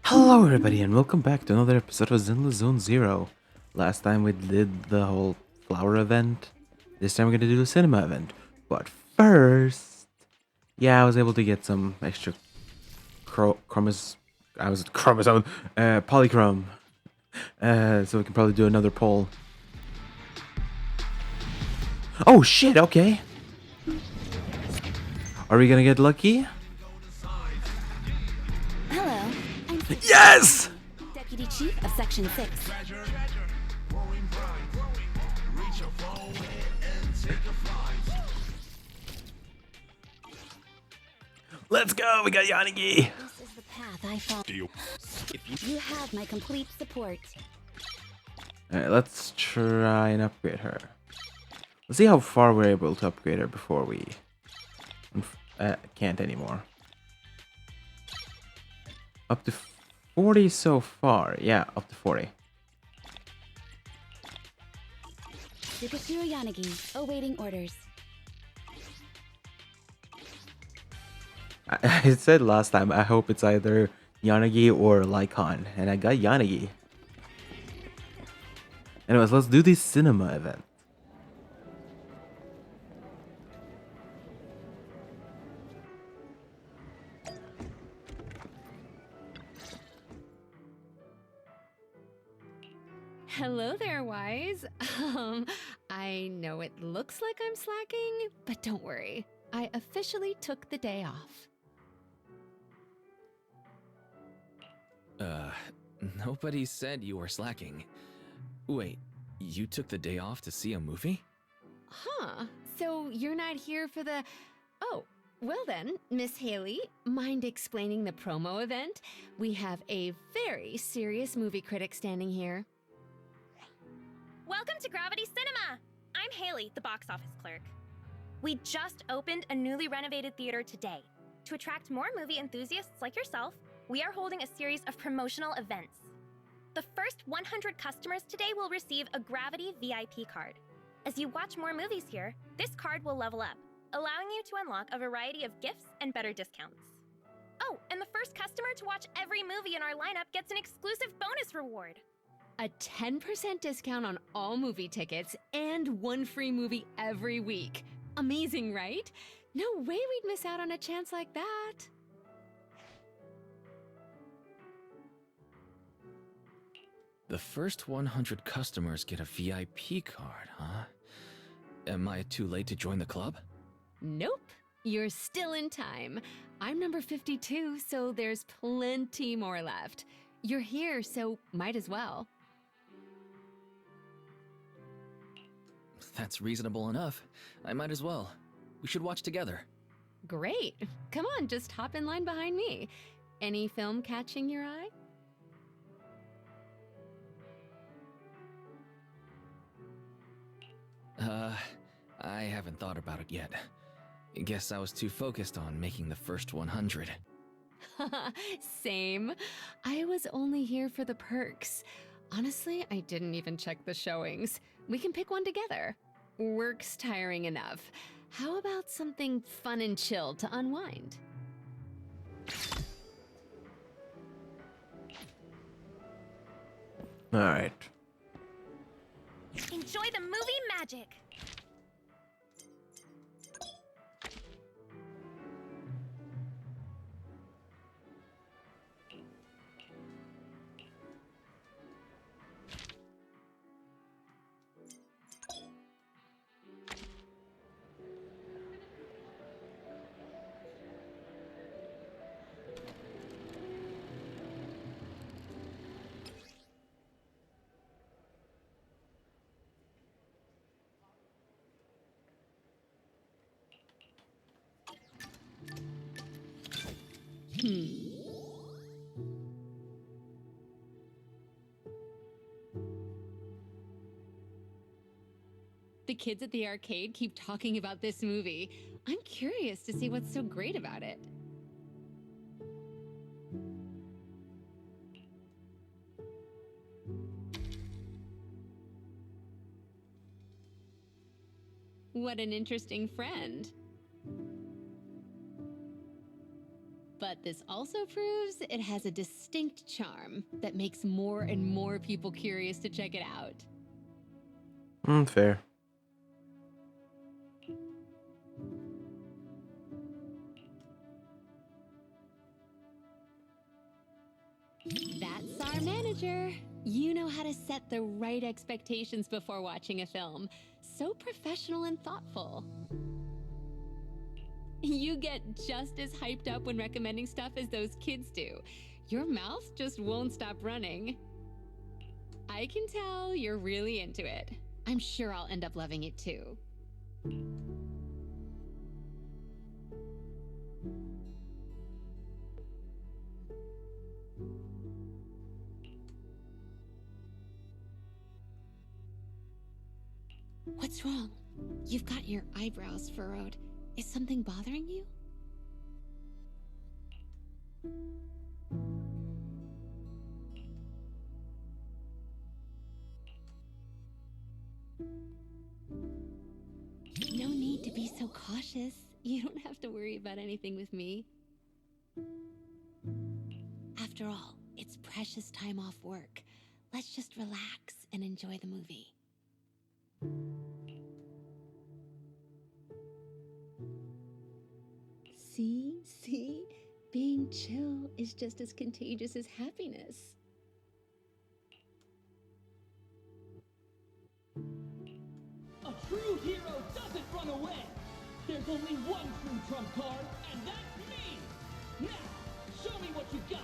Hello everybody and welcome back to another episode of Zenless Zone Zero. Last time we did the whole flower event. This time we're gonna do the cinema event. But first, yeah, I was able to get some extra polychrome. So we can probably do another poll. Oh shit, okay. Are we gonna get lucky? Hello, I'm Yes! Deputy Chief of Section 6. Let's go, we got Yanagi. This is the path I follow. You have my complete support. Alright, let's try and upgrade her. Let's see how far we're able to upgrade her before we can't anymore. Up to 40 so far. Yeah, up to 40. Superhero Yanagi, awaiting orders. I said last time, I hope it's either Yanagi or Lycon, and I got Yanagi. Anyways, let's do this cinema event. Hello there, Wise. I know it looks like I'm slacking, but don't worry. I officially took the day off. Nobody said you were slacking. Wait, you took the day off to see a movie? Huh, so you're not here for the... Oh, well then, Miss Haley, mind explaining the promo event? We have a very serious movie critic standing here. Welcome to Gravity Cinema! I'm Haley, the box office clerk. We just opened a newly renovated theater today. To attract more movie enthusiasts like yourself, we are holding a series of promotional events. The first 100 customers today will receive a Gravity VIP card. As you watch more movies here, this card will level up, allowing you to unlock a variety of gifts and better discounts. Oh, and the first customer to watch every movie in our lineup gets an exclusive bonus reward. A 10% discount on all movie tickets and one free movie every week. Amazing, right? No way we'd miss out on a chance like that. The first 100 customers get a VIP card, huh? Am I too late to join the club? Nope, you're still in time. I'm number 52, so there's plenty more left. You're here, so might as well. That's reasonable enough. I might as well. We should watch together. Great. Come on, just hop in line behind me. Any film catching your eye? I haven't thought about it yet. Guess I was too focused on making the first 100. Same. I was only here for the perks. Honestly, I didn't even check the showings. We can pick one together. Work's tiring enough. How about something fun and chill to unwind? Alright. Enjoy the movie magic! The kids at the arcade keep talking about this movie. I'm curious to see what's so great about it. What an interesting friend. But this also proves it has a distinct charm that makes more and more people curious to check it out. Fair. That's our manager. You know how to set the right expectations before watching a film. So professional and thoughtful. You get just as hyped up when recommending stuff as those kids do. Your mouth just won't stop running. I can tell you're really into it. I'm sure I'll end up loving it too. What's wrong? You've got your eyebrows furrowed. Is something bothering you? No need to be so cautious. You don't have to worry about anything with me. After all, it's precious time off work. Let's just relax and enjoy the movie. See? Being chill is just as contagious as happiness. A true hero doesn't run away! There's only one true trump card, and that's me! Now, show me what you got!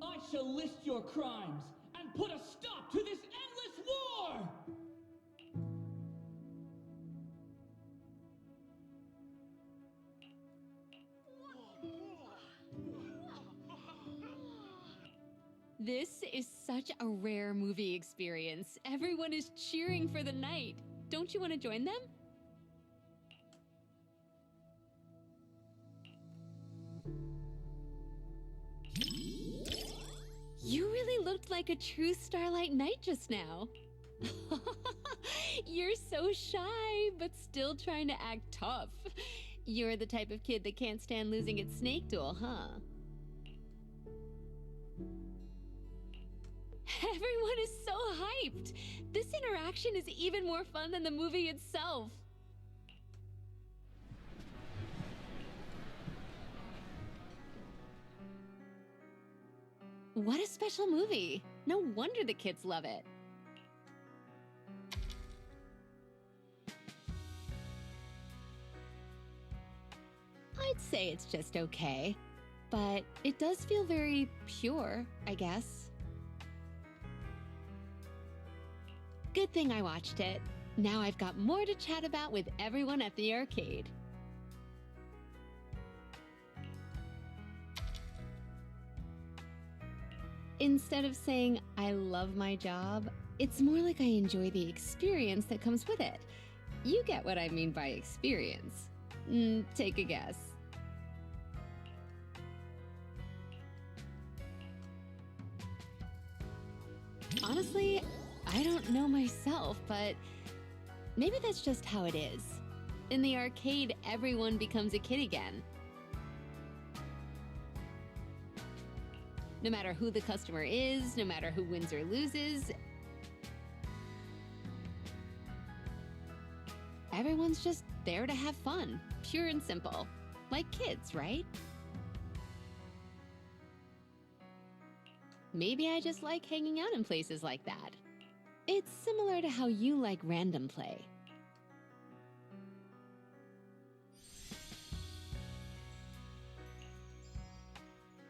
I shall list your crimes, and put a stop to this endless war! This is such a rare movie experience. Everyone is cheering for the night. Don't you want to join them? You really looked like a true Starlight Knight just now. You're so shy, but still trying to act tough. You're the type of kid that can't stand losing at Snake Duel, huh? Everyone is so hyped! This interaction is even more fun than the movie itself. What a special movie! No wonder the kids love it. I'd say it's just okay, but it does feel very pure, I guess. Good thing I watched it. Now I've got more to chat about with everyone at the arcade. Instead of saying, I love my job, it's more like I enjoy the experience that comes with it. You get what I mean by experience. Take a guess. Honestly, I don't know myself, but maybe that's just how it is. In the arcade, everyone becomes a kid again. No matter who the customer is, no matter who wins or loses, everyone's just there to have fun, pure and simple. Like kids, right? Maybe I just like hanging out in places like that. It's similar to how you like random play.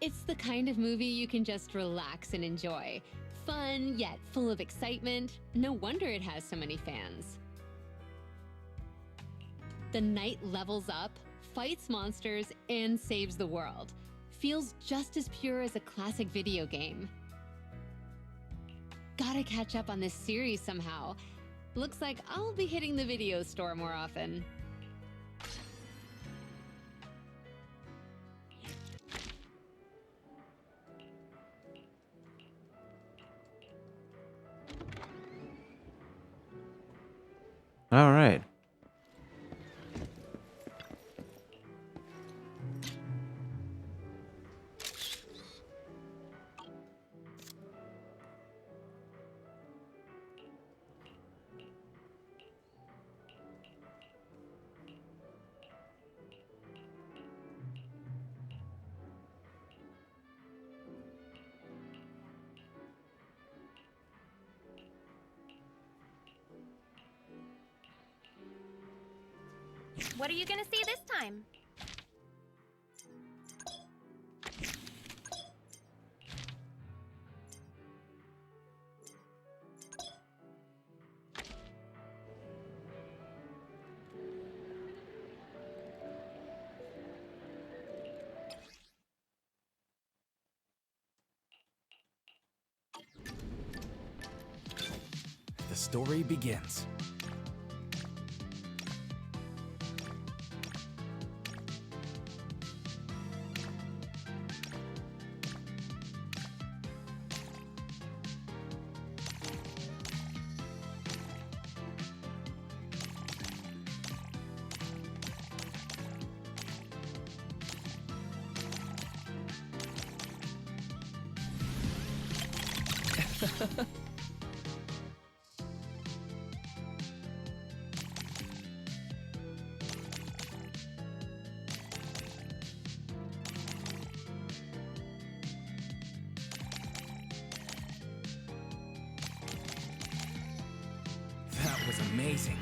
It's the kind of movie you can just relax and enjoy. Fun, yet full of excitement. No wonder it has so many fans. The knight levels up, fights monsters, and saves the world. Feels just as pure as a classic video game. Gotta catch up on this series somehow. Looks like I'll be hitting the video store more often. All right. What are you gonna see this time? The story begins. That was amazing.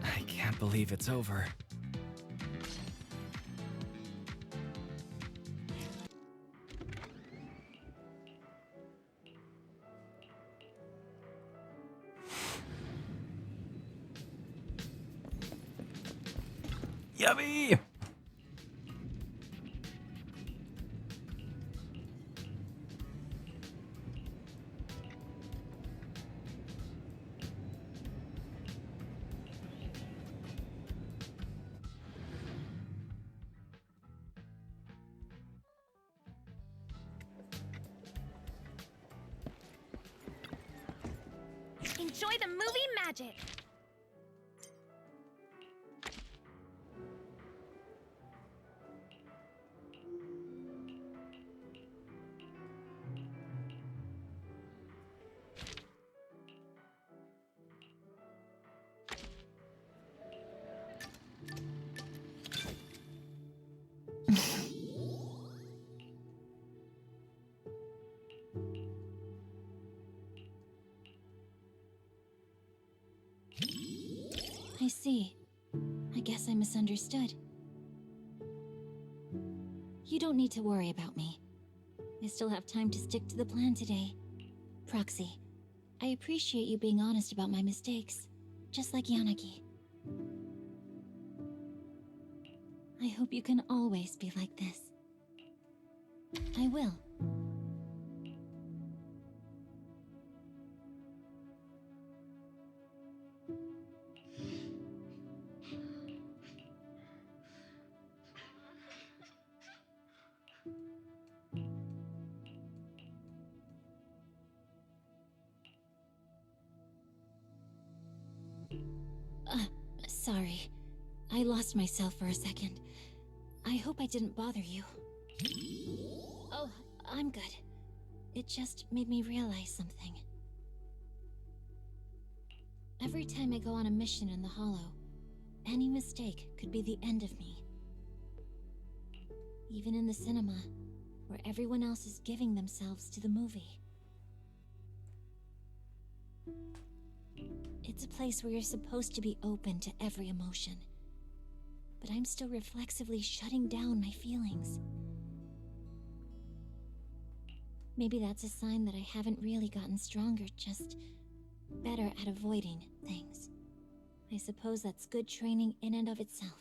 I can't believe it's over. Yummy! Enjoy the movie magic! I see. I guess I misunderstood. You don't need to worry about me. I still have time to stick to the plan today. Proxy, I appreciate you being honest about my mistakes, just like Yanagi. I hope you can always be like this. I will. Sorry. I lost myself for a second. I hope I didn't bother you. Oh, I'm good. It just made me realize something. Every time I go on a mission in the Hollow, any mistake could be the end of me. Even in the cinema, where everyone else is giving themselves to the movie. It's a place where you're supposed to be open to every emotion. But I'm still reflexively shutting down my feelings. Maybe that's a sign that I haven't really gotten stronger, just better at avoiding things. I suppose that's good training in and of itself.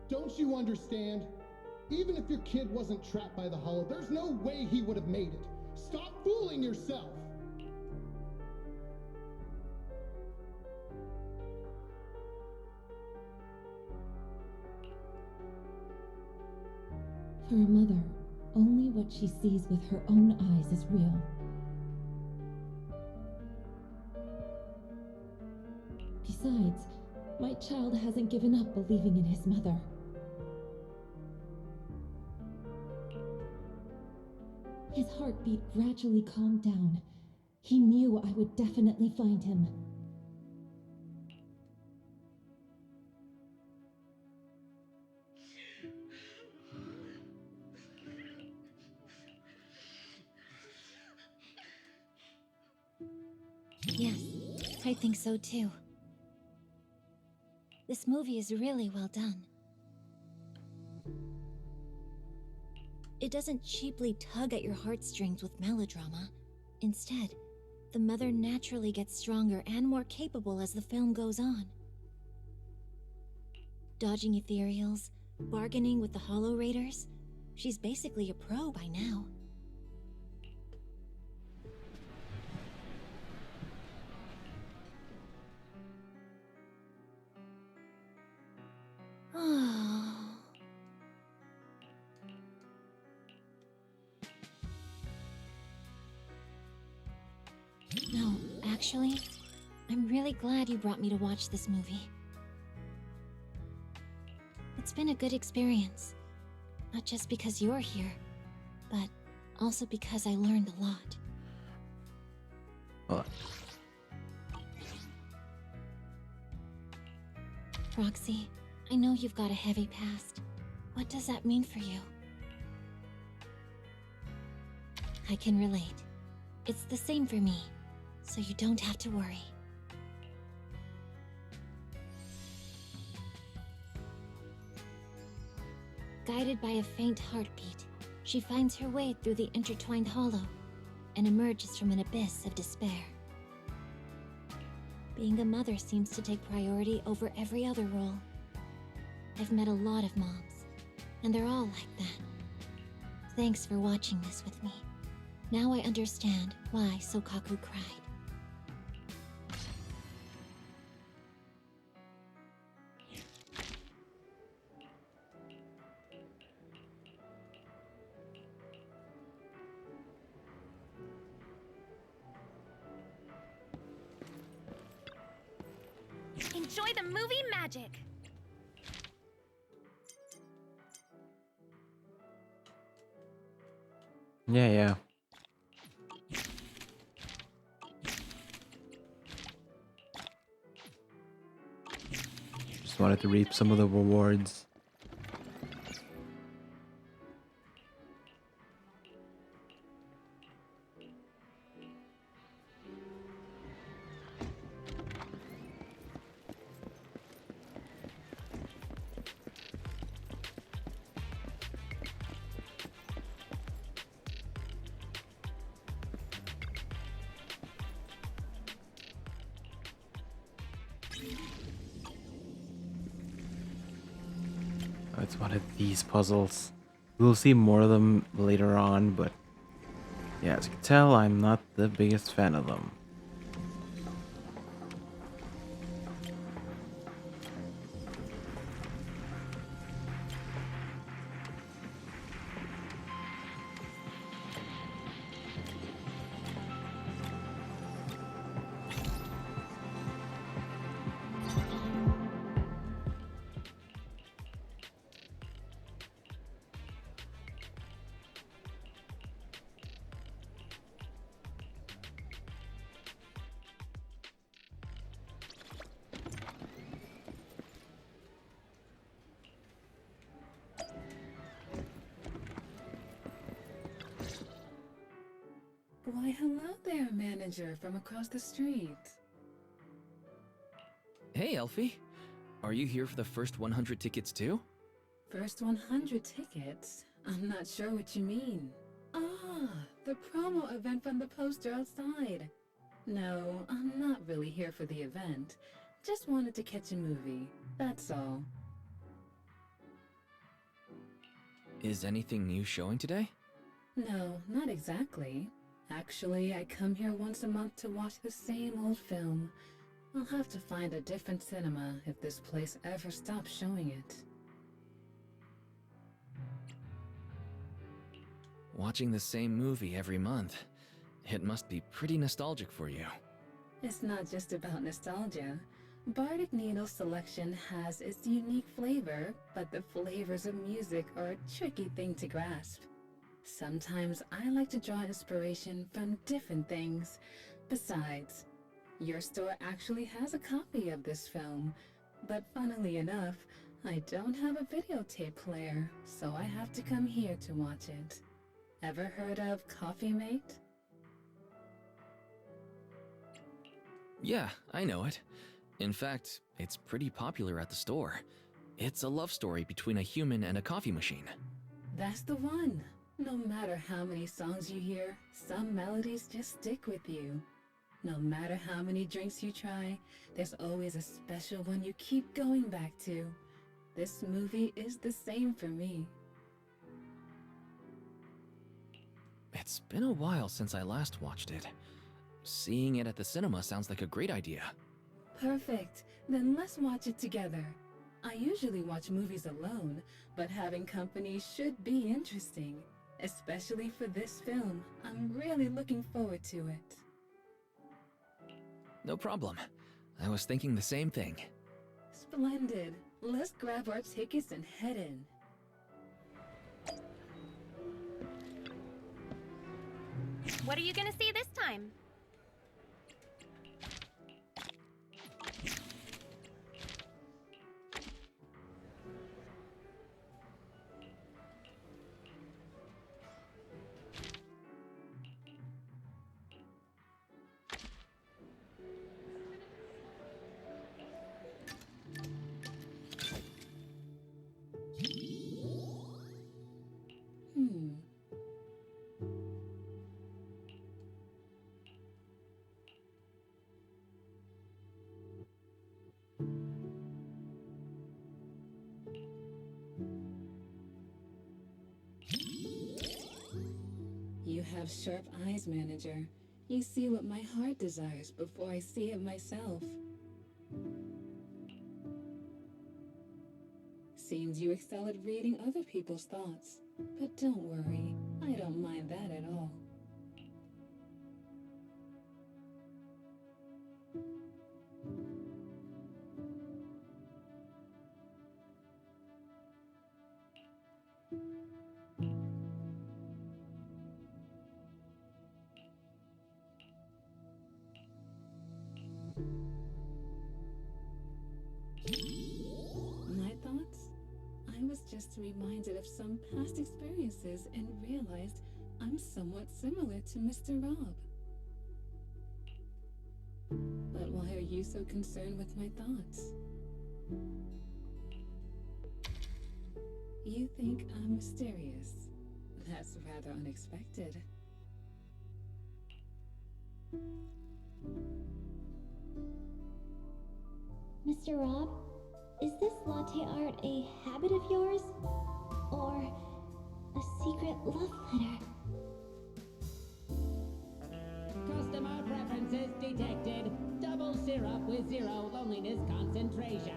Don't you understand? Even if your kid wasn't trapped by the hollow, there's no way he would have made it. Stop fooling yourself! For a mother, only what she sees with her own eyes is real. Besides, my child hasn't given up believing in his mother. His heartbeat gradually calmed down. He knew I would definitely find him. Yes, I think so too. This movie is really well done. It doesn't cheaply tug at your heartstrings with melodrama. Instead, the mother naturally gets stronger and more capable as the film goes on. Dodging ethereals, bargaining with the Hollow Raiders, she's basically a pro by now. No, actually, I'm really glad you brought me to watch this movie. It's been a good experience. Not just because you're here, but also because I learned a lot. Hold on. Roxy, I know you've got a heavy past. What does that mean for you? I can relate. It's the same for me, so you don't have to worry. Guided by a faint heartbeat, she finds her way through the intertwined hollow and emerges from an abyss of despair. Being a mother seems to take priority over every other role. I've met a lot of moms, and they're all like that. Thanks for watching this with me. Now I understand why Sokaku cried. Enjoy the movie magic! Yeah. Just wanted to reap some of the rewards. Oh, it's one of these puzzles. We'll see more of them later on, but yeah, as you can tell, I'm not the biggest fan of them. Why, hello there, manager from across the street. Hey, Elfie. Are you here for the first 100 tickets too? First 100 tickets? I'm not sure what you mean. Ah, The promo event from the poster outside. No, I'm not really here for the event. Just wanted to catch a movie. That's all. Is anything new showing today? No, not exactly. Actually, I come here once a month to watch the same old film. I'll have to find a different cinema if this place ever stops showing it. Watching the same movie every month. It must be pretty nostalgic for you. It's not just about nostalgia. Bardic Needle's selection has its unique flavor, but the flavors of music are a tricky thing to grasp. Sometimes I like to draw inspiration from different things. Besides, your store actually has a copy of this film, but funnily enough, I don't have a videotape player, so I have to come here to watch it. Ever heard of Coffee Mate? Yeah, I know it. In fact, it's pretty popular at the store. It's a love story between a human and a coffee machine. That's the one. No matter how many songs you hear, some melodies just stick with you. No matter how many drinks you try, there's always a special one you keep going back to. This movie is the same for me. It's been a while since I last watched it. Seeing it at the cinema sounds like a great idea. Perfect. Then let's watch it together. I usually watch movies alone, but having company should be interesting. Especially for this film. I'm really looking forward to it. No problem. I was thinking the same thing. Splendid. Let's grab our tickets and head in. What are you gonna see this time? You have sharp eyes, manager. You see what my heart desires before I see it myself. Seems you excel at reading other people's thoughts. But don't worry, I don't mind that at all. My thoughts? I was just reminded of some past experiences and realized I'm somewhat similar to Mr. Rob. But why are you so concerned with my thoughts? You think I'm mysterious. That's rather unexpected. Mr. Rob, is this latte art a habit of yours? Or a secret love letter? Customer preferences detected. Double syrup with 0 loneliness concentration.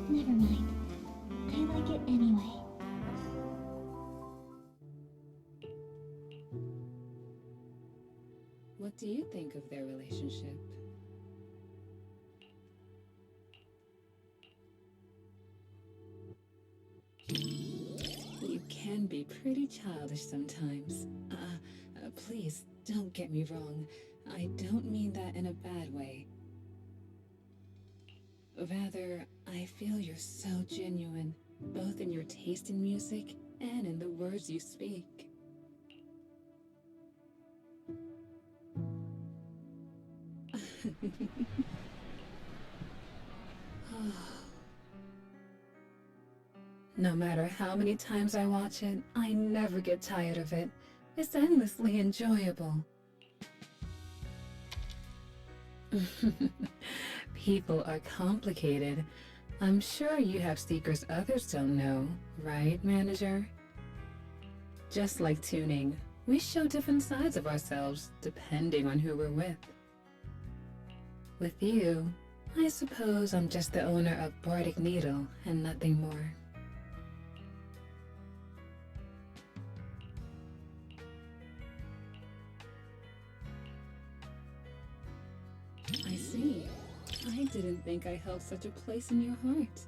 Never mind. I like it anyway. What do you think of their relationship? You can be pretty childish sometimes. Please, don't get me wrong. I don't mean that in a bad way. Rather, I feel you're so genuine, both in your taste in music and in the words you speak. No matter how many times I watch it, I never get tired of it. It's endlessly enjoyable. People are complicated. I'm sure you have secrets others don't know, right, manager? Just like tuning, we show different sides of ourselves depending on who we're with. With you, I suppose I'm just the owner of Bardic Needle and nothing more. I see. I didn't think I held such a place in your heart.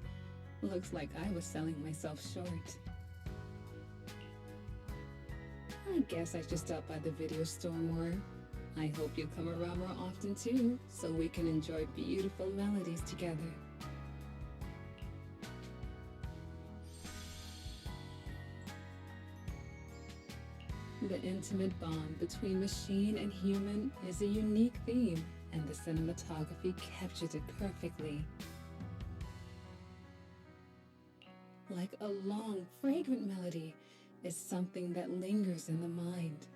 Looks like I was selling myself short. I guess I should stop by the video store more. I hope you'll come around more often too, so we can enjoy beautiful melodies together. The intimate bond between machine and human is a unique theme, and the cinematography captures it perfectly. Like a long, fragrant melody, is something that lingers in the mind.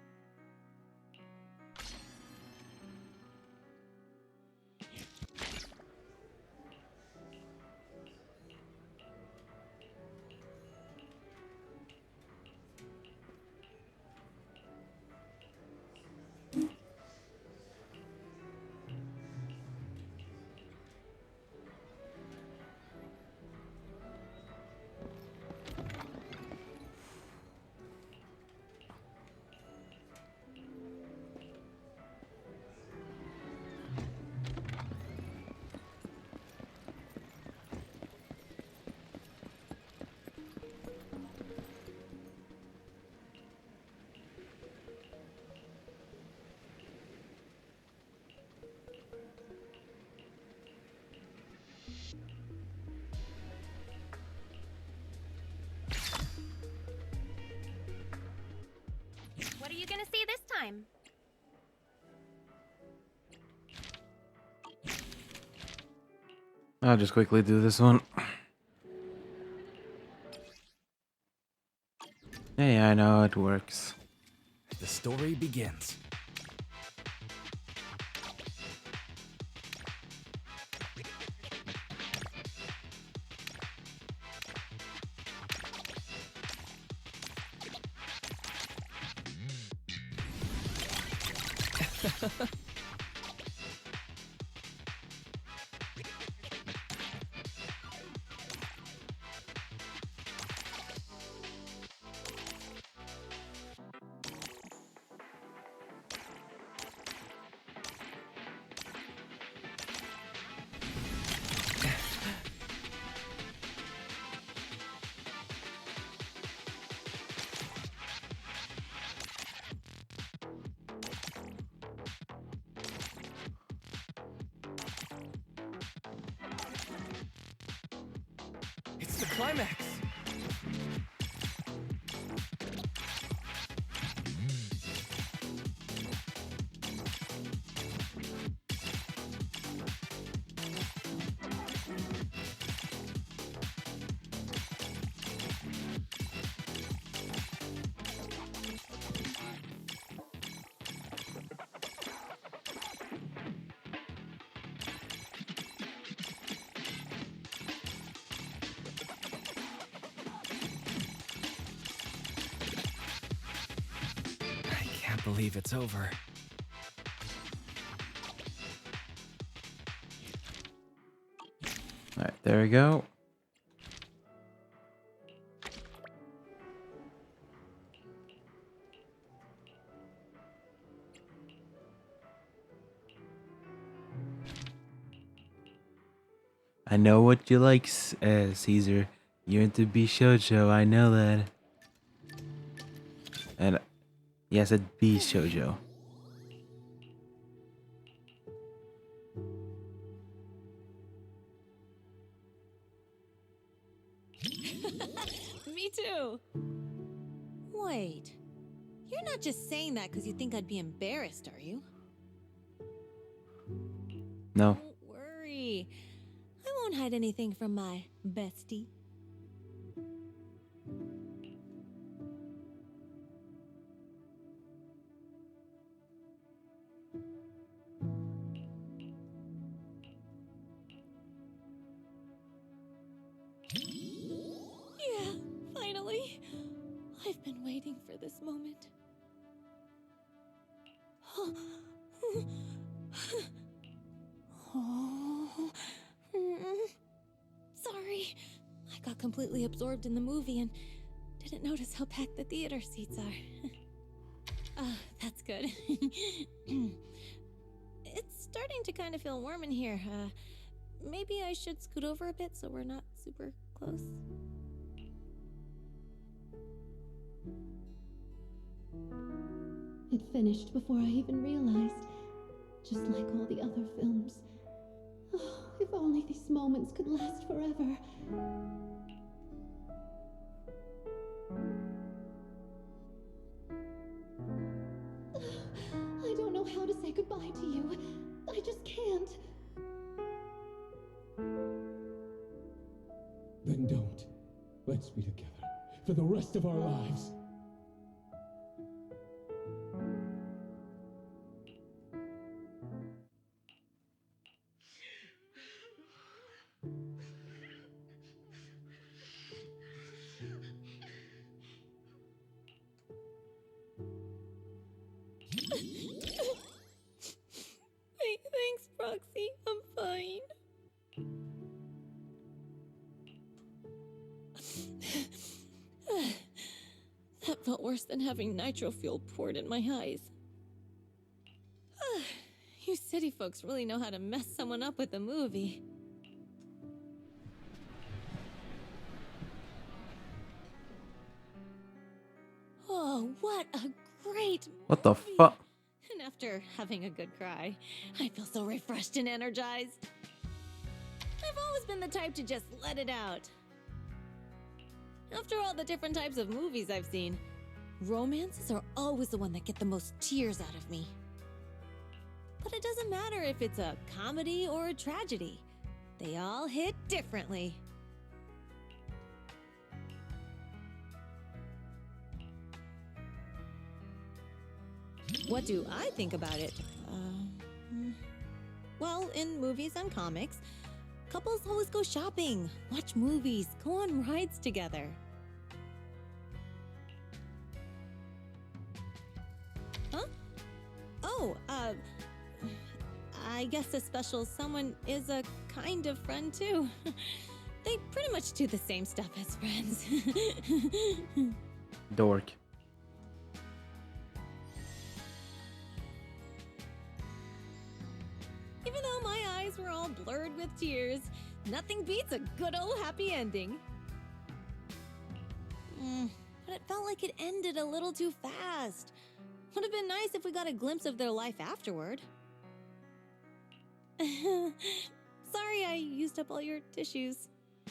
What are you gonna see this time? I'll just quickly do this one. Yeah, I know it works. The story begins. It's the climax! I can't believe it's over. Alright, there we go. I know what you like, Caesar. You're into Shoujo, I know that. And yes, it be Shoujo. Me too. Wait. You're not just saying that because you think I'd be embarrassed, are you? No. Don't worry. I won't hide anything from my bestie. I've been waiting for this moment. Oh. Sorry. I got completely absorbed in the movie and didn't notice how packed the theater seats are. That's good. It's starting to kind of feel warm in here. Maybe I should scoot over a bit so we're not super close. It finished before I even realized, just like all the other films. Oh, if only these moments could last forever. I don't know how to say goodbye to you. I just can't. Then don't. Let's be together for the rest of our lives. Thanks, Proxy. I'm fine. That felt worse than having nitro fuel poured in my eyes. You city folks really know how to mess someone up with a movie. Oh, what a great What the movie. fuck? And after having a good cry, I feel so refreshed and energized. I've always been the type to just let it out. After all the different types of movies I've seen, romances are always the one that get the most tears out of me. But it doesn't matter if it's a comedy or a tragedy. They all hit differently. What do I think about it? Well, in movies and comics, couples always go shopping, watch movies, go on rides together. Huh? Oh, I guess a special someone is a kind of friend too. They pretty much do the same stuff as friends. Dork. Even though my eyes were all blurred with tears, nothing beats a good old happy ending. But it felt like it ended a little too fast. Would have been nice if we got a glimpse of their life afterward. Sorry I used up all your tissues.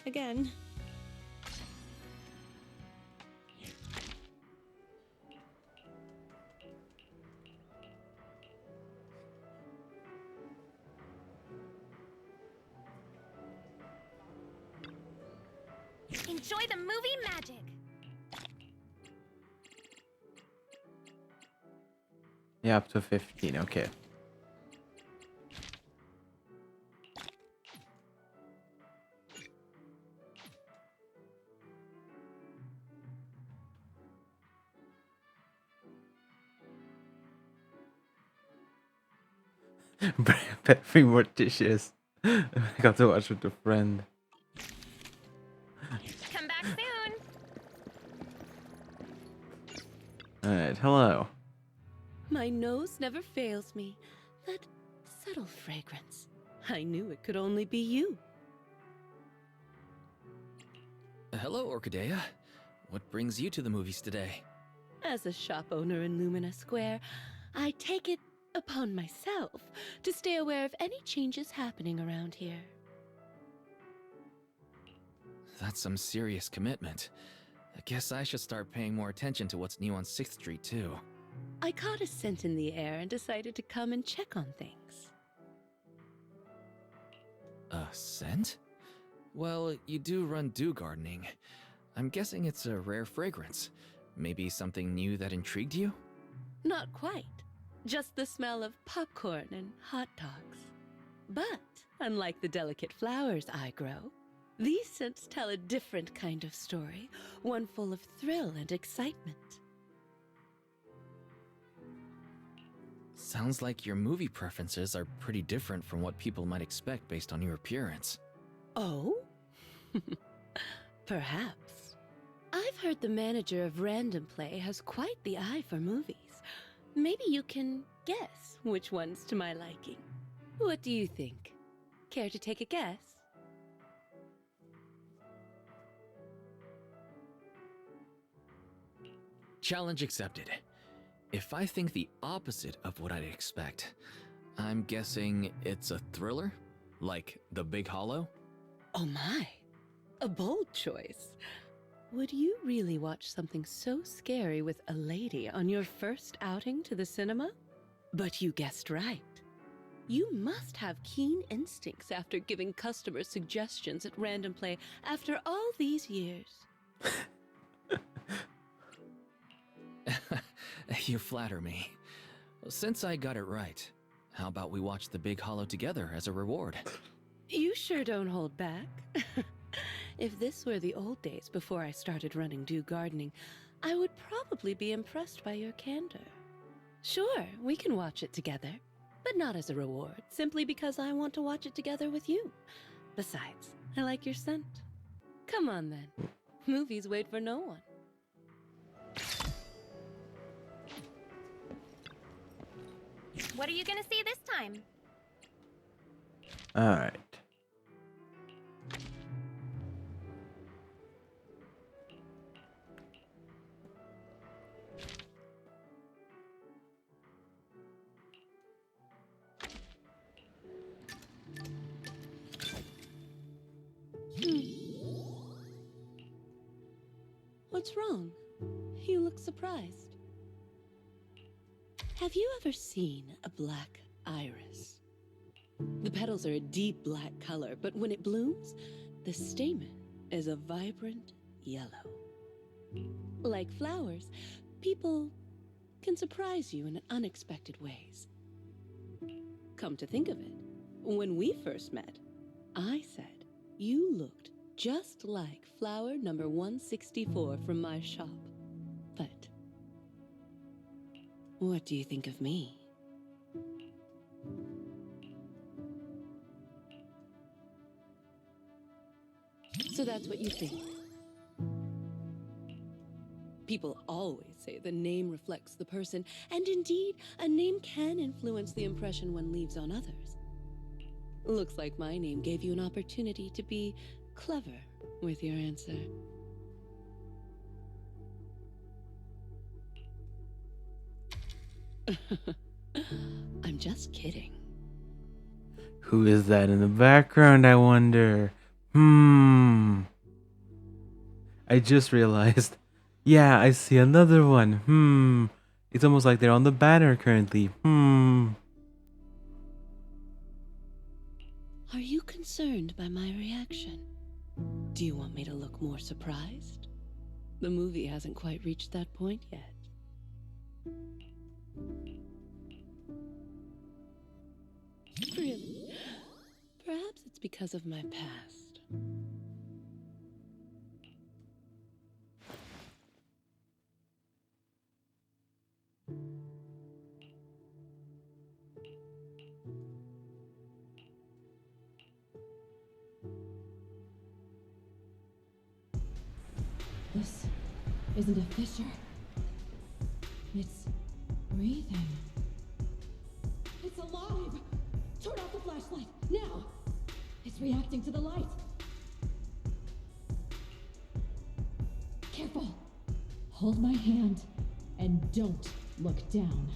Again. Enjoy the movie magic! Yeah, up to 15, okay. Three more dishes. I got to watch with a friend. Come back soon! Alright, hello. My nose never fails me. That subtle fragrance. I knew it could only be you. Hello, Orchidea. What brings you to the movies today? As a shop owner in Lumina Square, I take it upon myself to stay aware of any changes happening around here. That's some serious commitment. I guess I should start paying more attention to what's new on 6th Street, too. I caught a scent in the air and decided to come and check on things. A scent? Well, you do run dew gardening. I'm guessing it's a rare fragrance. Maybe something new that intrigued you? Not quite. Just the smell of popcorn and hot dogs. But, unlike the delicate flowers I grow, These scents tell a different kind of story, one full of thrill and excitement. Sounds like your movie preferences are pretty different from what people might expect based on your appearance. Oh? Perhaps. I've heard the manager of Random Play has quite the eye for movies. Maybe you can guess which one's to my liking. What do you think? Care to take a guess? Challenge accepted. If I think the opposite of what I'd expect, I'm guessing it's a thriller? Like The Big Hollow? Oh my, a bold choice. Would you really watch something so scary with a lady on your first outing to the cinema? But you guessed right. You must have keen instincts after giving customers suggestions at Random Play after all these years. You flatter me. Since I got it right, how about we watch The Big Hollow together as a reward? You sure don't hold back. If this were the old days before I started running Dew Gardening, I would probably be impressed by your candor. Sure, we can watch it together, but not as a reward, simply because I want to watch it together with you. Besides, I like your scent. Come on then. Movies wait for no one. What are you gonna see this time? All right. What's wrong? You look surprised. Have you ever seen a black iris? The petals are a deep black color, but when it blooms, the stamen is a vibrant yellow. Like flowers, people can surprise you in unexpected ways. Come to think of it, when we first met, I said you looked just like flower number 164 from my shop. But what do you think of me? So that's what you think. People always say the name reflects the person, and indeed, a name can influence the impression one leaves on others. Looks like my name gave you an opportunity to be clever with your answer. I'm just kidding. Who is that in the background, I wonder? I just realized. Yeah, I see another one. It's almost like they're on the banner currently. Are you concerned by my reaction? Do you want me to look more surprised? The movie hasn't quite reached that point yet. Really? Perhaps it's because of my past. This isn't a fissure. It's breathing. It's alive! Turn off the flashlight, now! It's reacting to the light. Careful. Hold my hand and don't look down.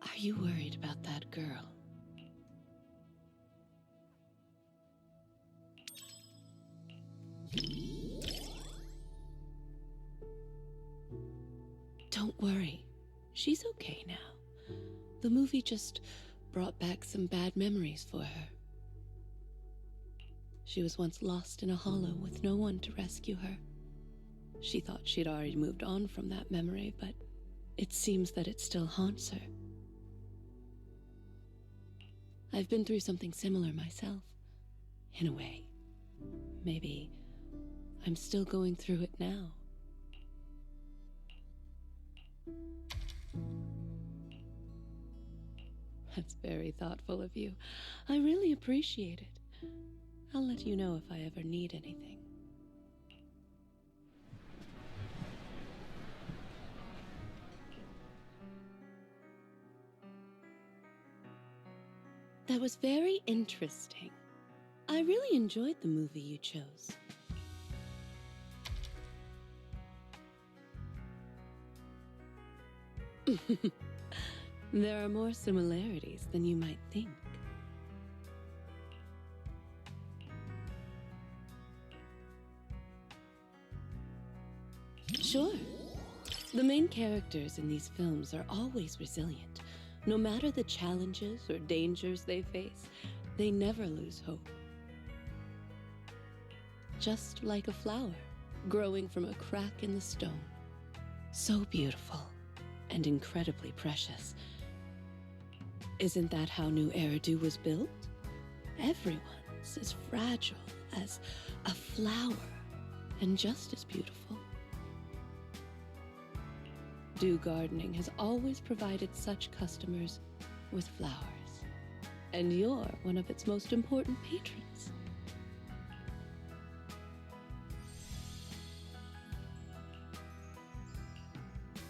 Are you worried about that girl? Don't worry. She's okay now. The movie just brought back some bad memories for her. She was once lost in a hollow with no one to rescue her. She thought she'd already moved on from that memory, but it seems that it still haunts her. I've been through something similar myself, in a way. Maybe I'm still going through it now. That's very thoughtful of you. I really appreciate it. I'll let you know if I ever need anything. That was very interesting. I really enjoyed the movie you chose. There are more similarities than you might think. Sure. The main characters in these films are always resilient. No matter the challenges or dangers they face, they never lose hope. Just like a flower growing from a crack in the stone. So beautiful and incredibly precious. Isn't that how New Eridu was built? Everyone's as fragile as a flower and just as beautiful. Dew Gardening has always provided such customers with flowers, and you're one of its most important patrons.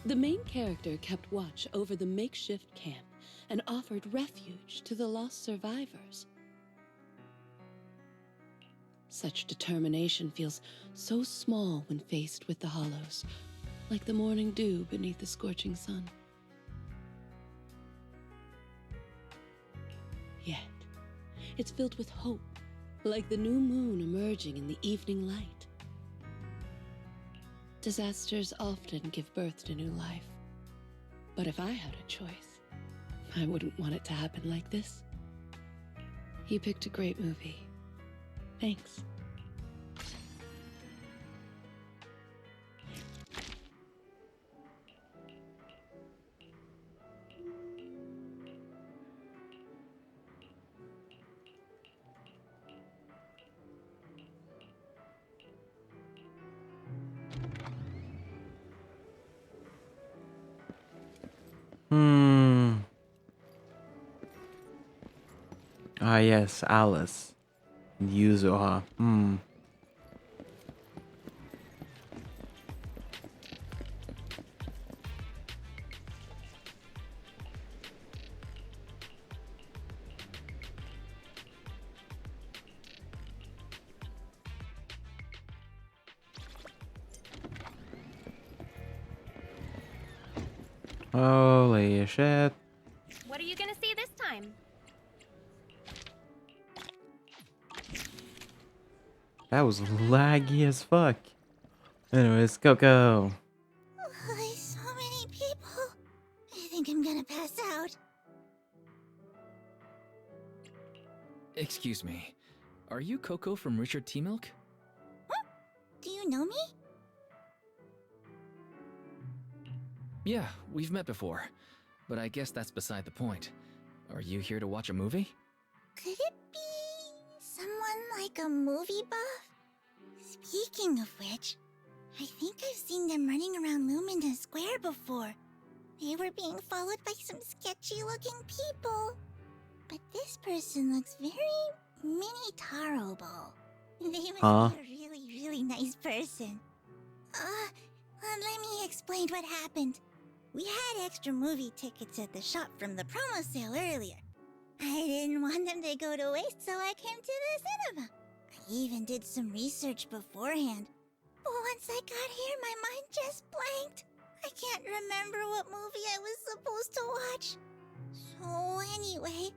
The main character kept watch over the makeshift camp and offered refuge to the lost survivors. Such determination feels so small when faced with the hollows, like the morning dew beneath the scorching sun. Yet, it's filled with hope, like the new moon emerging in the evening light. Disasters often give birth to new life, but if I had a choice, I wouldn't want it to happen like this. You picked a great movie. Thanks. Ah, yes, Alice. And Yuzuha. Holy shit. What are you gonna see this time? That was laggy as fuck. Anyways, Coco. So many people. I think I'm gonna pass out. Excuse me. Are you Coco from Richard T. Milk? Do you know me? Yeah, we've met before. But I guess that's beside the point. Are you here to watch a movie? Could it be someone like a movie buff? Speaking of which, I think I've seen them running around Lumina Square before. They were being followed by some sketchy-looking people. But this person looks very mini-tarable. They must be a really, really nice person. Let me explain what happened. We had extra movie tickets at the shop from the promo sale earlier. I didn't want them to go to waste, so I came to the cinema. I even did some research beforehand. But once I got here, my mind just blanked. I can't remember what movie I was supposed to watch. So anyway,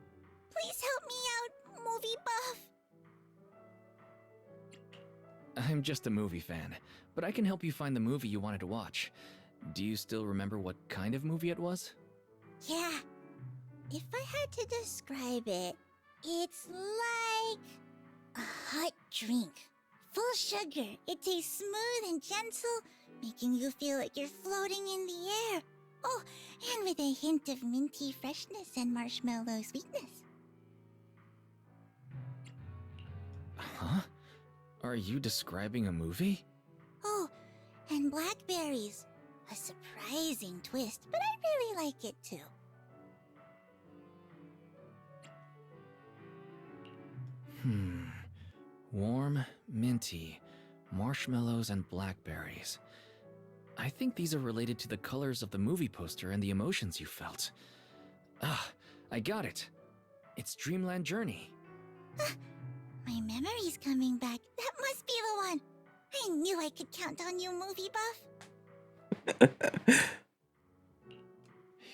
please help me out, movie buff. I'm just a movie fan, but I can help you find the movie you wanted to watch. Do you still remember what kind of movie it was? Yeah. If I had to describe it, it's like A hot drink. Full sugar. It tastes smooth and gentle, making you feel like you're floating in the air. Oh, and with a hint of minty freshness and marshmallow sweetness. Huh? Are you describing a movie? Oh, and blackberries. A surprising twist, but I really like it too. Warm, minty, marshmallows, and blackberries. I think these are related to the colors of the movie poster and the emotions you felt. Ah, I got it. It's Dreamland Journey. My memory's coming back. That must be the one. I knew I could count on you, movie buff.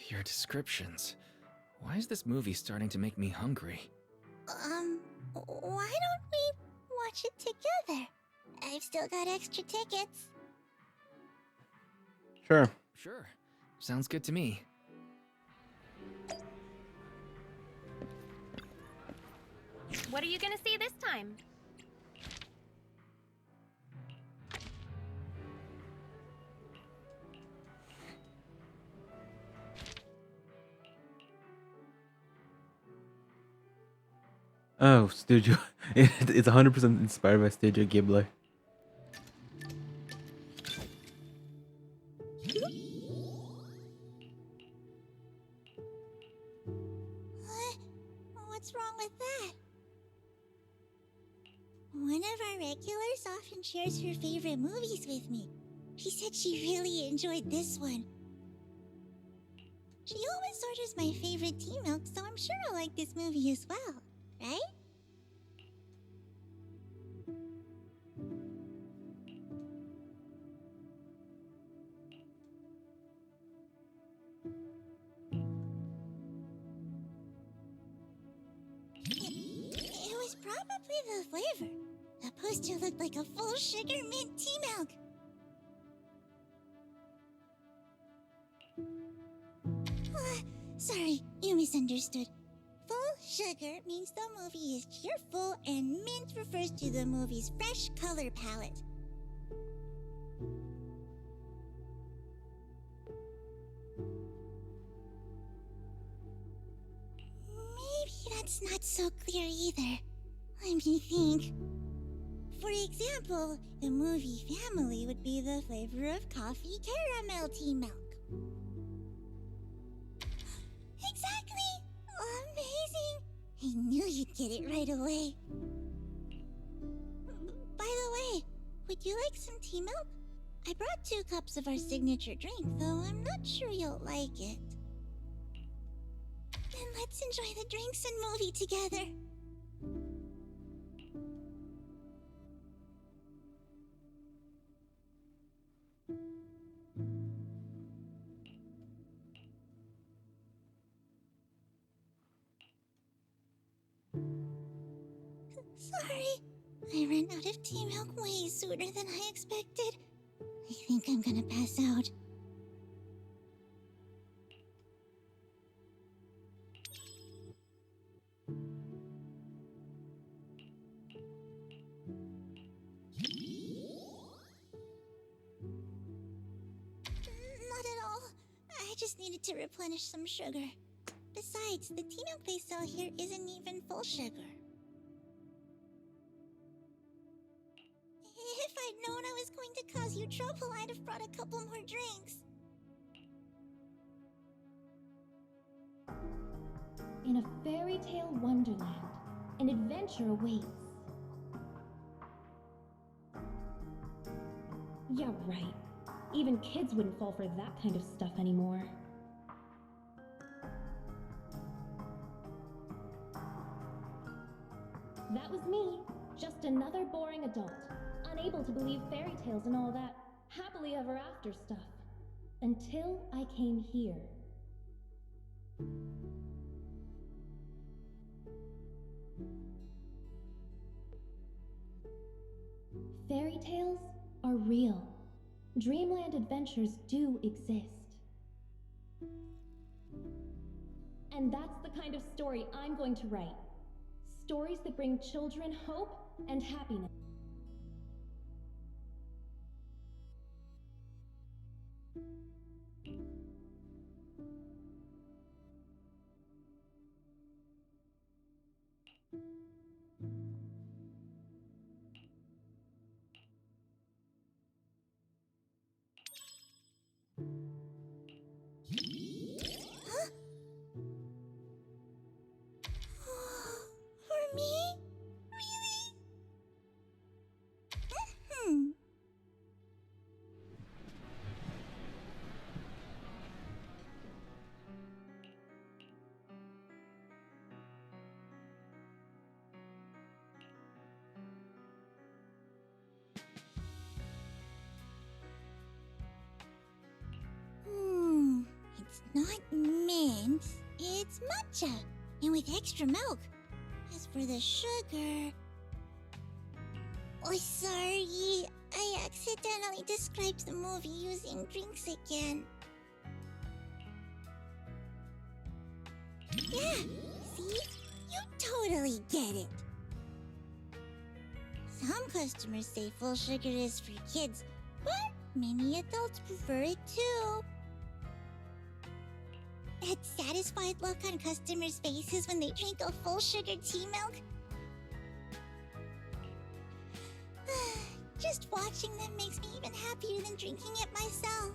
Your descriptions. Why is this movie starting to make me hungry? Why don't we watch it together? I've still got extra tickets. Sure. Sure. Sounds good to me. What are you gonna see this time? Oh, Studio. It's 100% inspired by Studio Ghibli. What's wrong with that? One of our regulars often shares her favorite movies with me. She said she really enjoyed this one. She always orders my favorite tea milk, so I'm sure I'll like this movie as well, right? It was probably the flavor. The poster looked like a full sugar mint tea milk. Sorry, you misunderstood. Full sugar means the movie is cheerful, and mint refers to the movie's fresh color palette. Maybe that's not so clear either. Let me think. For example, the movie Family would be the flavor of coffee caramel tea milk. Exactly! Amazing! I knew you'd get it right away. By the way, would you like some tea milk? I brought 2 cups of our signature drink, though I'm not sure you'll like it. Then let's enjoy the drinks and movie together. Sorry, I ran out of tea milk way sooner than I expected. I think I'm gonna pass out. Not at all. I just needed to replenish some sugar. Besides, the tea milk they sell here isn't even full sugar. If I'd known I was going to cause you trouble, I'd have brought a couple more drinks. In a fairy tale wonderland, an adventure awaits. Yeah, right. Even kids wouldn't fall for that kind of stuff anymore. That was me, just another boring adult, unable to believe fairy tales and all that happily ever after stuff. Until I came here. Fairy tales are real. Dreamland adventures do exist. And that's the kind of story I'm going to write. Stories that bring children hope and happiness. Huh? For me? Really? Hmm. It's not mint. It's matcha. And with extra milk. As for the sugar... Oh, sorry. I accidentally described the movie using drinks again. Yeah, see? You totally get it. Some customers say full sugar is for kids, but many adults prefer it too. That satisfied look on customers' faces when they drink a full sugar tea milk. Just watching them makes me even happier than drinking it myself.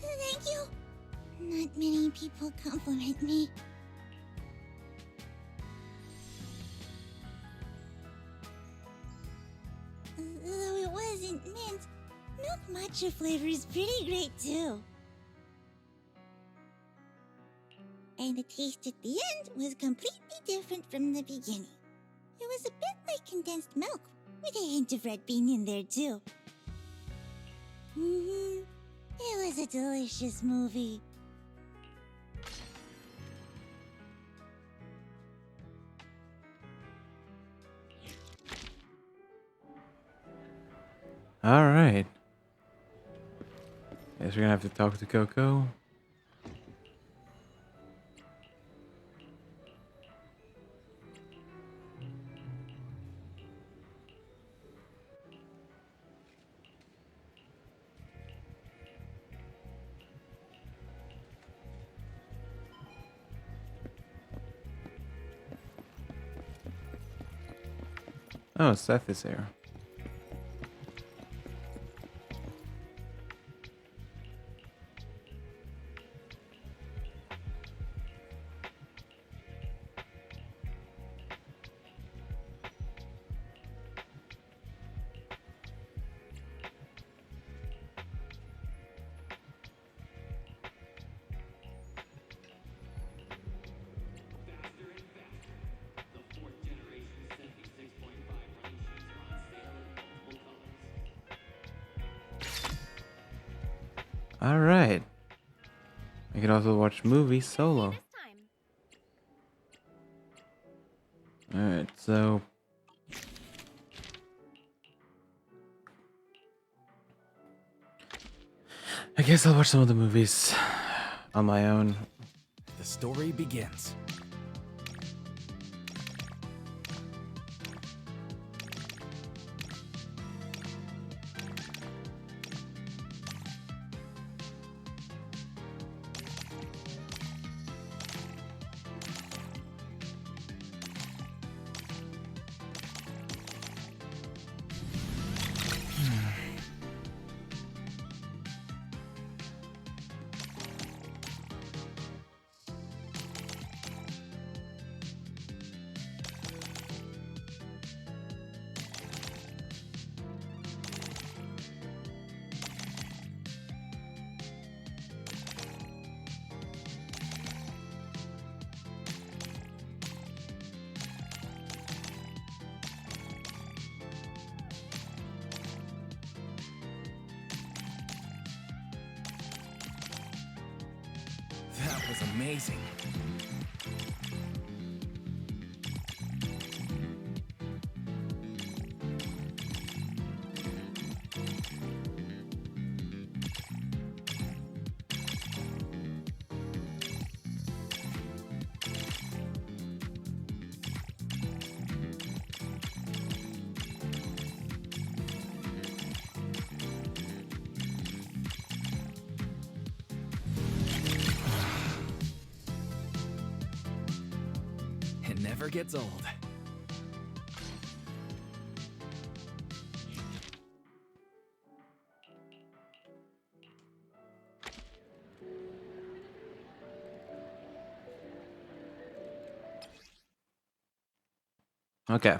Thank you. Not many people compliment me. Though it wasn't mint, milk matcha flavor is pretty great too. And the taste at the end was completely different from the beginning. It was a bit like condensed milk, with a hint of red bean in there too. It was a delicious movie. Alright. Guess we're gonna have to talk to Coco. Oh, Seth is here. Alright. I can also watch movies solo. Alright, so... I guess I'll watch some of the movies on my own. The story begins. That was amazing. never gets old. Okay.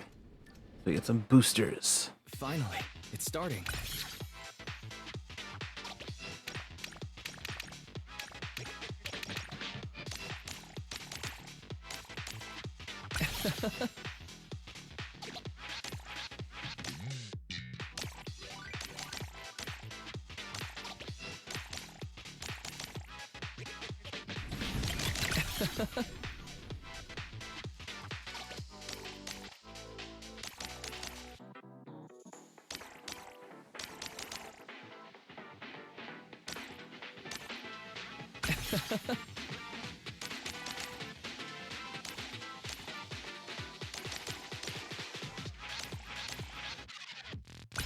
We get some boosters. Finally, it's starting.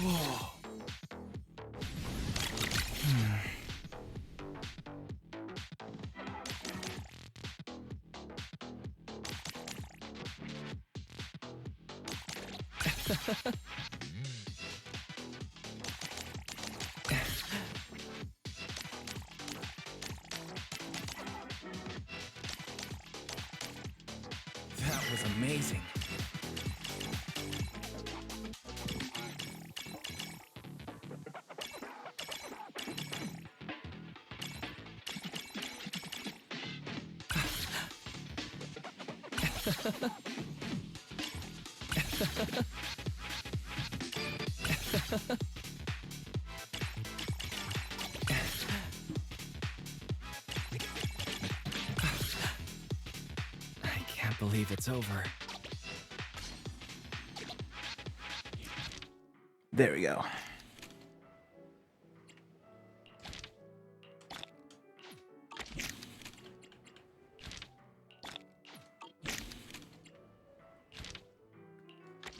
Whoa. That was amazing. I can't believe it's over. There we go.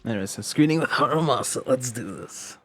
There is a screening with Haruma, so let's do this.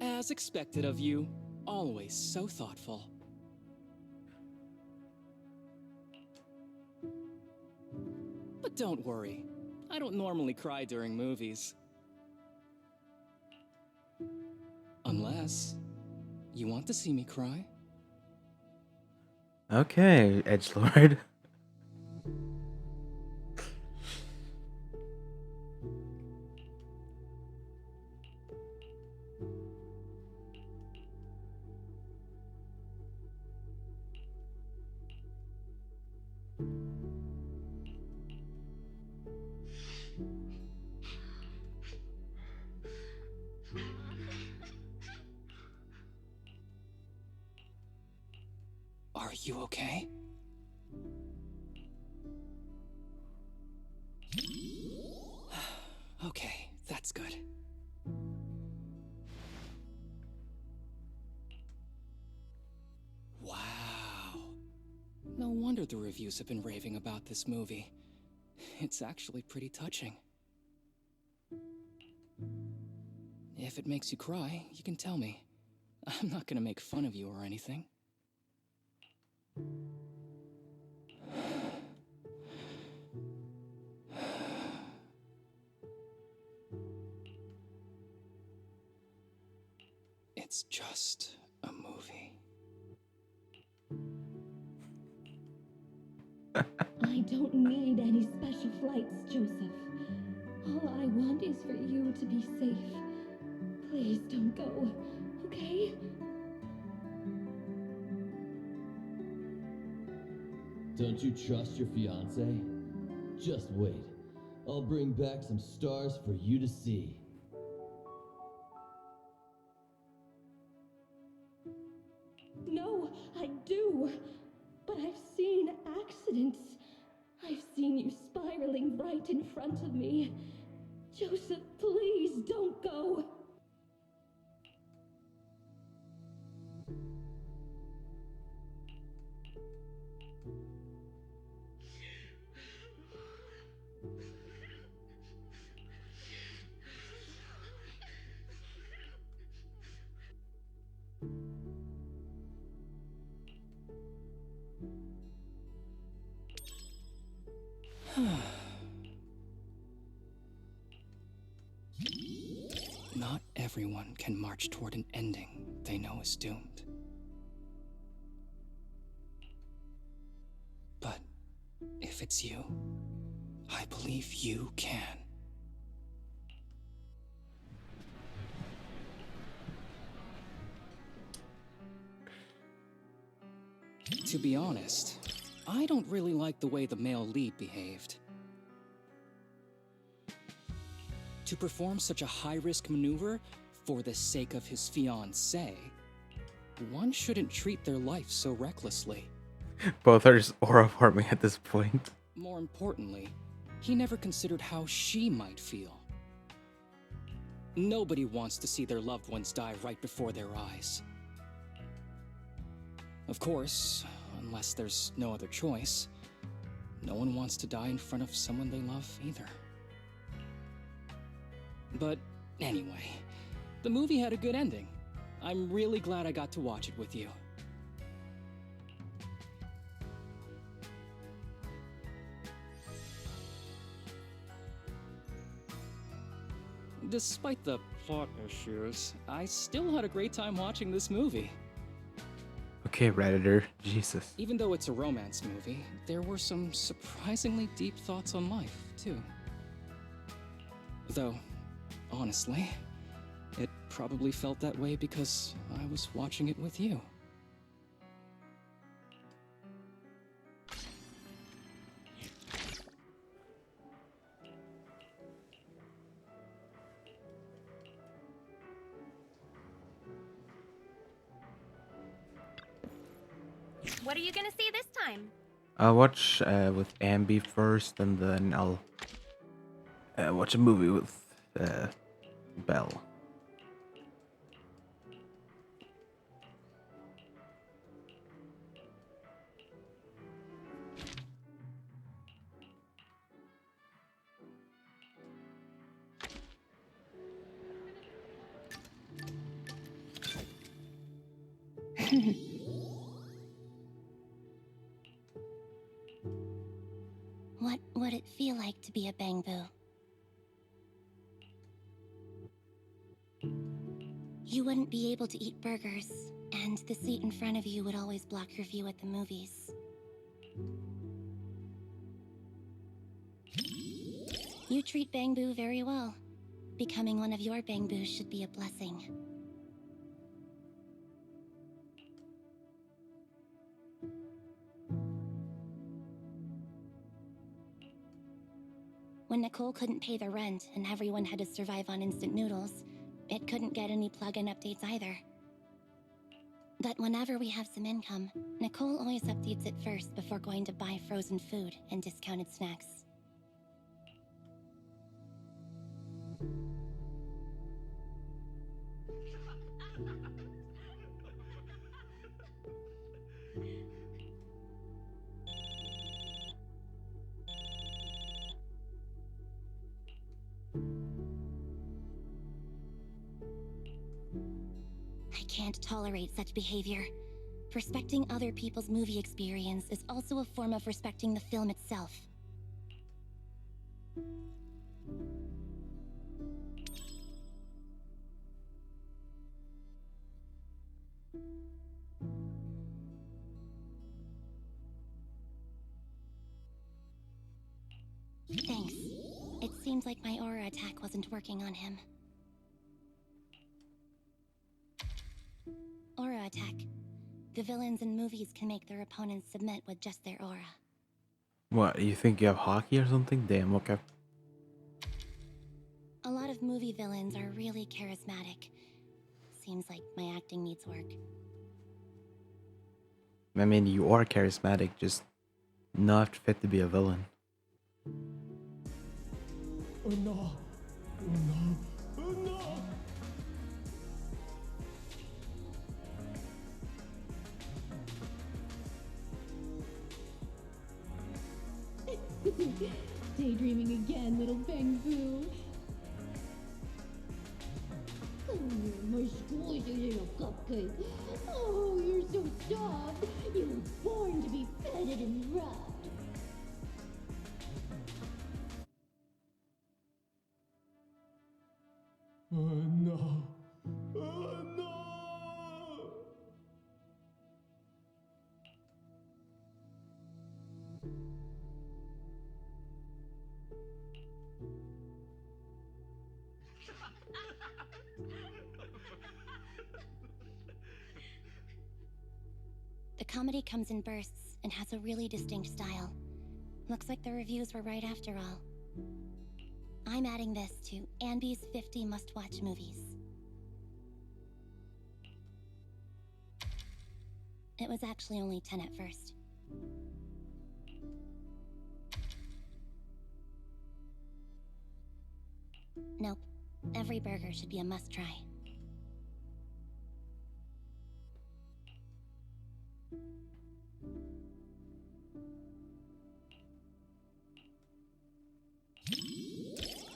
As expected of you, always so thoughtful. But don't worry, I don't normally cry during movies. Unless you want to see me cry. Okay, Edgelord. Are you okay? Okay, that's good. Wow. No wonder the reviews have been raving about this movie. It's actually pretty touching. If it makes you cry, you can tell me. I'm not gonna make fun of you or anything. It's just a movie. I don't need any special flights, Joseph. All I want is for you to be safe. Please don't go, okay? Don't you trust your fiance? Just wait. I'll bring back some stars for you to see. No, I do. But I've seen accidents. I've seen you spiraling right in front of me. Joseph, please don't go. Not everyone can march toward an ending they know is doomed. But if it's you, I believe you can. To be honest, I don't really like the way the male lead behaved. To perform such a high-risk maneuver for the sake of his fiancée, one shouldn't treat their life so recklessly. Both are just aura farming at this point. More importantly, he never considered how she might feel. Nobody wants to see their loved ones die right before their eyes. Of course, unless there's no other choice, no one wants to die in front of someone they love either. But anyway, the movie had a good ending. I'm really glad I got to watch it with you. Despite the plot issues, I still had a great time watching this movie. Okay, Redditor. Jesus. Even though it's a romance movie, there were some surprisingly deep thoughts on life, too. Though, honestly, it probably felt that way because I was watching it with you. What are you gonna see this time? I'll watch with Ambi first, and then I'll watch a movie with Belle. What would it feel like to be a bamboo? You wouldn't be able to eat burgers, and the seat in front of you would always block your view at the movies. You treat Bangbu very well. Becoming one of your Bangbus should be a blessing. When Nicole couldn't pay the rent and everyone had to survive on instant noodles, it couldn't get any plugin updates either. But whenever we have some income, Nicole always updates it first before going to buy frozen food and discounted snacks. I can't tolerate such behavior. Respecting other people's movie experience is also a form of respecting the film itself. Thanks. It seems like my aura attack wasn't working on him. Aura attack. The villains in movies can make their opponents submit with just their aura. What, you think you have hockey or something? Damn, okay. A lot of movie villains are really charismatic. Seems like my acting needs work. I mean, you are charismatic, just not fit to be a villain. Oh no! Oh no! Oh no! Daydreaming again, little Bangboo. My squishy little cupcake. Oh, you're so soft. You were born to be petted and rubbed. Oh no! Oh no! The comedy comes in bursts and has a really distinct style. Looks like the reviews were right after all. I'm adding this to Anby's 50 must-watch movies. It was actually only 10 at first. Nope. Every burger should be a must-try.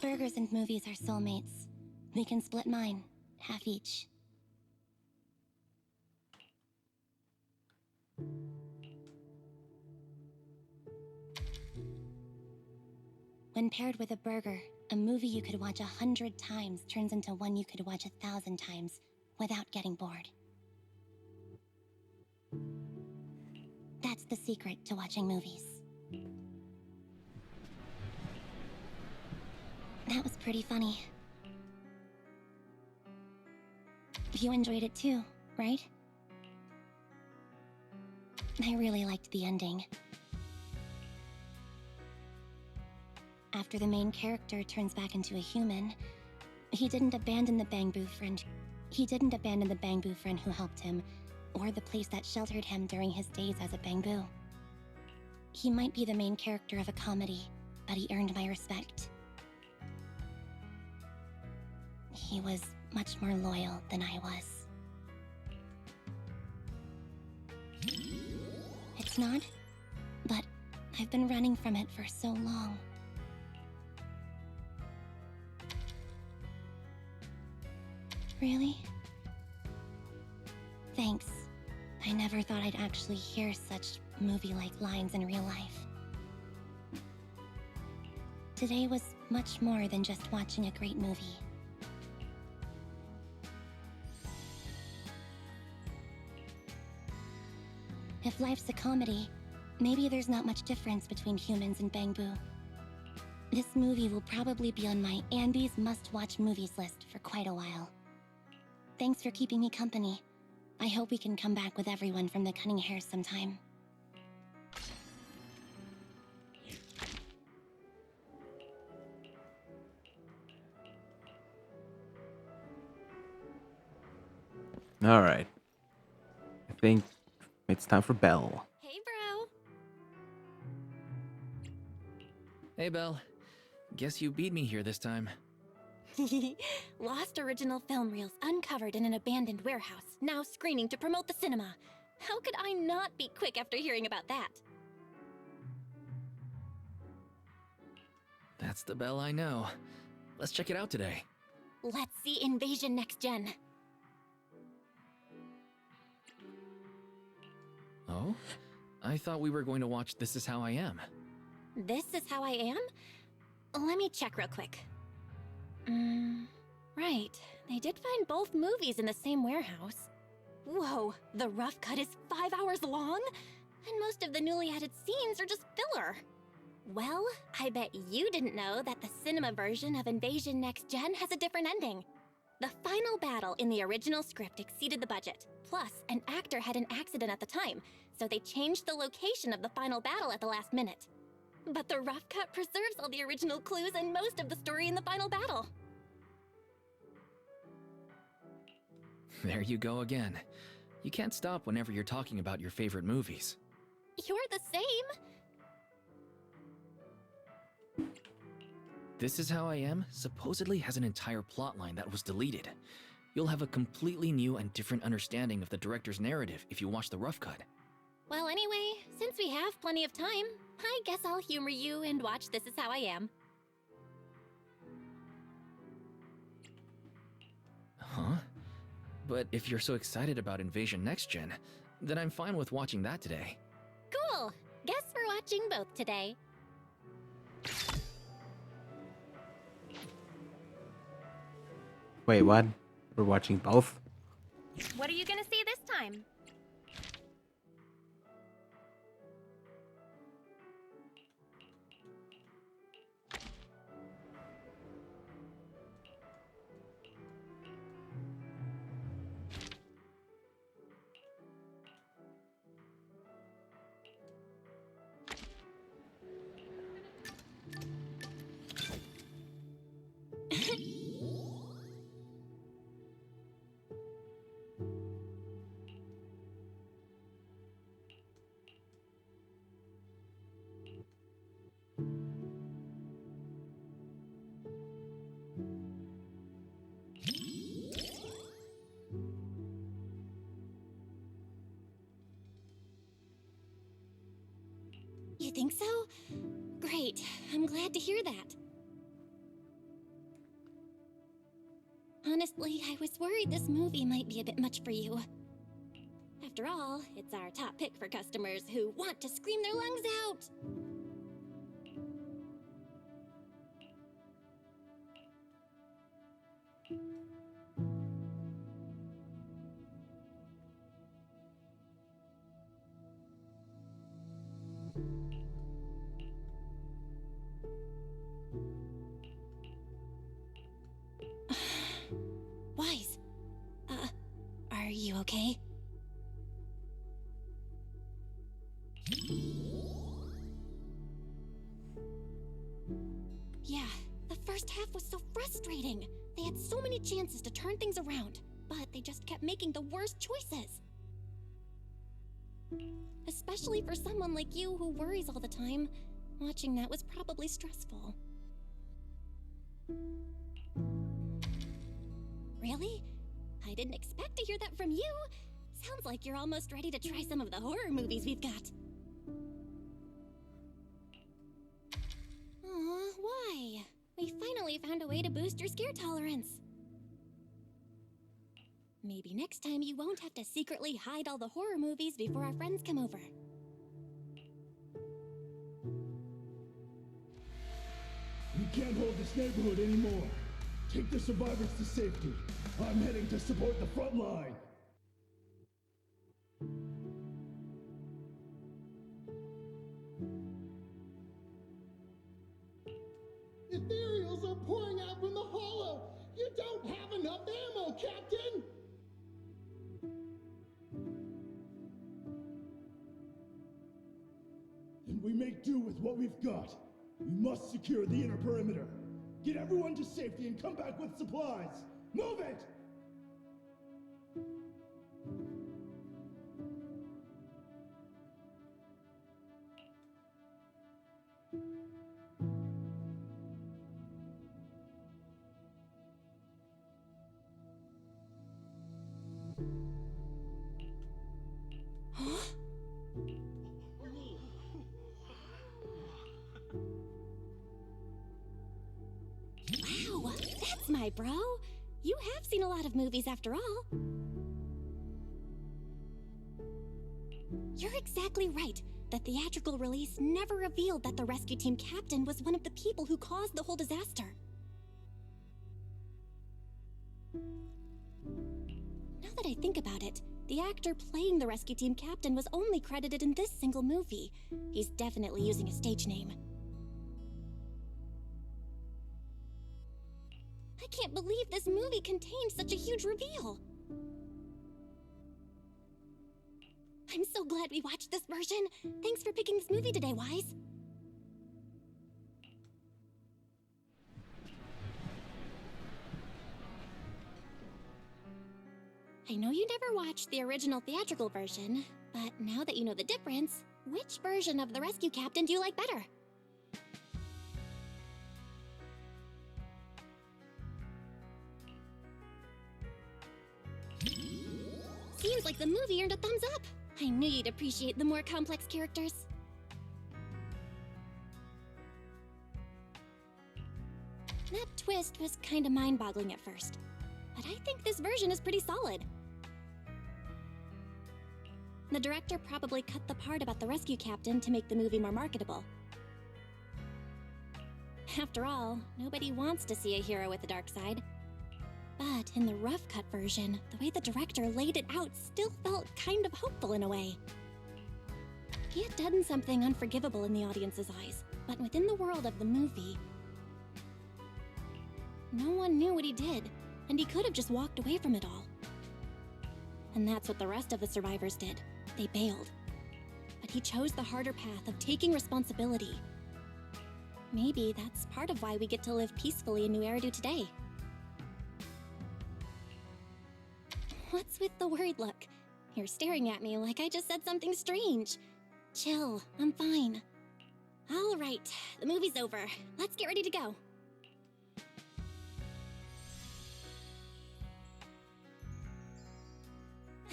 Burgers and movies are soulmates. We can split mine, half each. When paired with a burger, a movie you could watch 100 times turns into one you could watch 1,000 times without getting bored. That's the secret to watching movies. That was pretty funny. You enjoyed it too, right? I really liked the ending. After the main character turns back into a human, he didn't abandon the Bangboo friend. He didn't abandon the Bangboo friend who helped him, or the place that sheltered him during his days as a Bangboo. He might be the main character of a comedy, but he earned my respect. He was much more loyal than I was. It's not, but I've been running from it for so long. Really? Thanks. I never thought I'd actually hear such movie-like lines in real life. Today was much more than just watching a great movie. If life's a comedy, maybe there's not much difference between humans and Bangboo. This movie will probably be on my Anby's must-watch movies list for quite a while. Thanks for keeping me company. I hope we can come back with everyone from the Cunning Hares sometime. Alright. I think it's time for Belle. Hey, bro. Hey, Belle. Guess you beat me here this time. Lost original film reels uncovered in an abandoned warehouse, now screening to promote the cinema. How could I not be quick after hearing about that? That's the Belle I know. Let's check it out today. Let's see Invasion Next Gen. Oh? I thought we were going to watch This Is How I Am. This Is How I Am? Let me check real quick. Right. They did find both movies in the same warehouse. Whoa, the rough cut is 5 hours long? And most of the newly added scenes are just filler. Well, I bet you didn't know that the cinema version of Invasion Next Gen has a different ending. The final battle in the original script exceeded the budget. Plus, an actor had an accident at the time, so they changed the location of the final battle at the last minute. But the rough cut preserves all the original clues and most of the story in the final battle. There you go again. You can't stop whenever you're talking about your favorite movies. You're the same. This Is How I Am supposedly has an entire plotline that was deleted. You'll have a completely new and different understanding of the director's narrative if you watch the rough cut. Well, anyway, since we have plenty of time, I guess I'll humor you and watch This Is How I Am. Huh? But if you're so excited about Invasion Next Gen, then I'm fine with watching that today. Cool! Guess we're watching both today. Wait, what? We're watching both? What are you gonna see this time? You think so? Great. I'm glad to hear that. Honestly, I was worried this movie might be a bit much for you. After all, it's our top pick for customers who want to scream their lungs out. Wise. Are you okay? Yeah, the first half was so frustrating. They had so many chances to turn things around, but they just kept making the worst choices. Especially for someone like you who worries all the time, watching that was probably stressful. Really? I didn't expect to hear that from you. Sounds like you're almost ready to try some of the horror movies we've got. Aw, why? We finally found a way to boost your scare tolerance. Maybe next time you won't have to secretly hide all the horror movies before our friends come over. We can't hold this neighborhood anymore. Take the survivors to safety. I'm heading to support the front line. Ethereals are pouring out from the hollow! You don't have enough ammo, Captain! Then we make do with what we've got. We must secure the inner perimeter. Get everyone to safety and come back with supplies. Move it! Wow, that's my bro. You have seen a lot of movies after all. You're exactly right. The theatrical release never revealed that the rescue team captain was one of the people who caused the whole disaster. Now that I think about it, the actor playing the rescue team captain was only credited in this single movie. He's definitely using a stage name. I can't believe this movie contained such a huge reveal. I'm so glad we watched this version. Thanks for picking this movie today, Wise. I know you never watched the original theatrical version, but now that you know the difference, which version of the rescue captain do you like better? Seems like the movie earned a thumbs up. I knew you'd appreciate the more complex characters. That twist was kinda mind-boggling at first, but I think this version is pretty solid. The director probably cut the part about the rescue captain to make the movie more marketable. After all, nobody wants to see a hero with a dark side. But in the rough cut version, the way the director laid it out still felt kind of hopeful in a way. He had done something unforgivable in the audience's eyes, but within the world of the movie, no one knew what he did, and he could have just walked away from it all. And that's what the rest of the survivors did. They bailed. But he chose the harder path of taking responsibility. Maybe that's part of why we get to live peacefully in New Eridu today. What's with the worried look? You're staring at me like I just said something strange. Chill, I'm fine. All right, the movie's over. Let's get ready to go.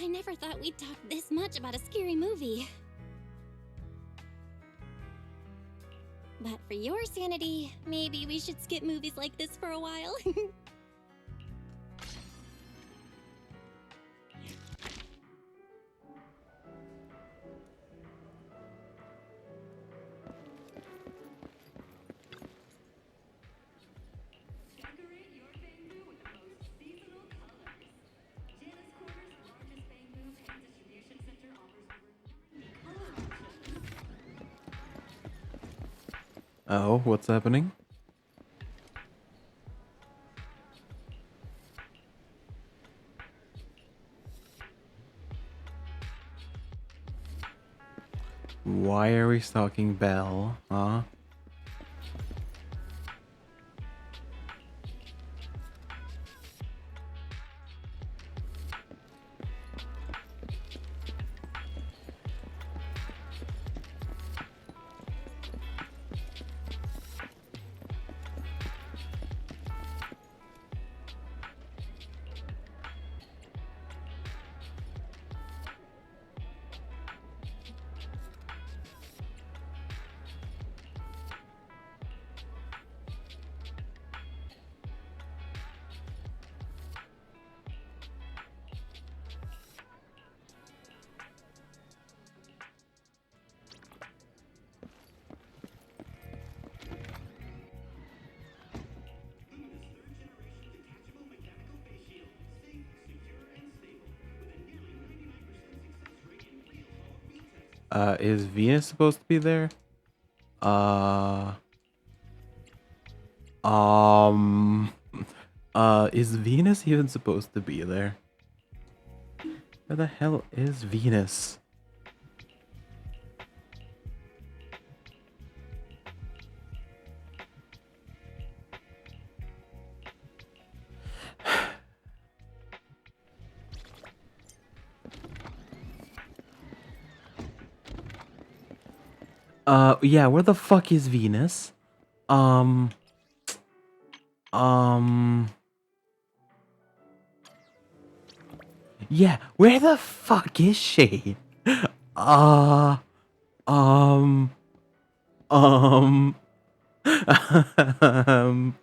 I never thought we'd talk this much about a scary movie. But for your sanity, maybe we should skip movies like this for a while. Oh, what's happening? Why are we stalking Belle, huh? Is Venus supposed to be there? Is Venus even supposed to be there? Where the hell is Venus? Yeah, where the fuck is Venus? Yeah, where the fuck is she? Uh, um, um, um,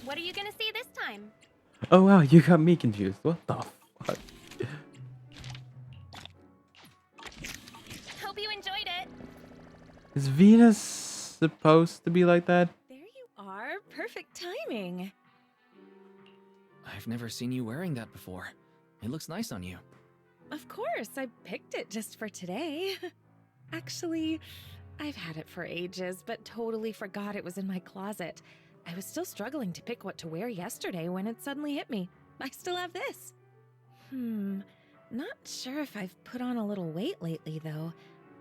What are you gonna see this time? oh wow, you got me confused. What the fuck? Hope you enjoyed it. Is Venus supposed to be like that? There you are. Perfect timing. I've never seen you wearing that before. It looks nice on you. Of course, I picked it just for today. Actually, I've had it for ages, but totally forgot it was in my closet. I was still struggling to pick what to wear yesterday when it suddenly hit me. I still have this. Not sure if I've put on a little weight lately, though.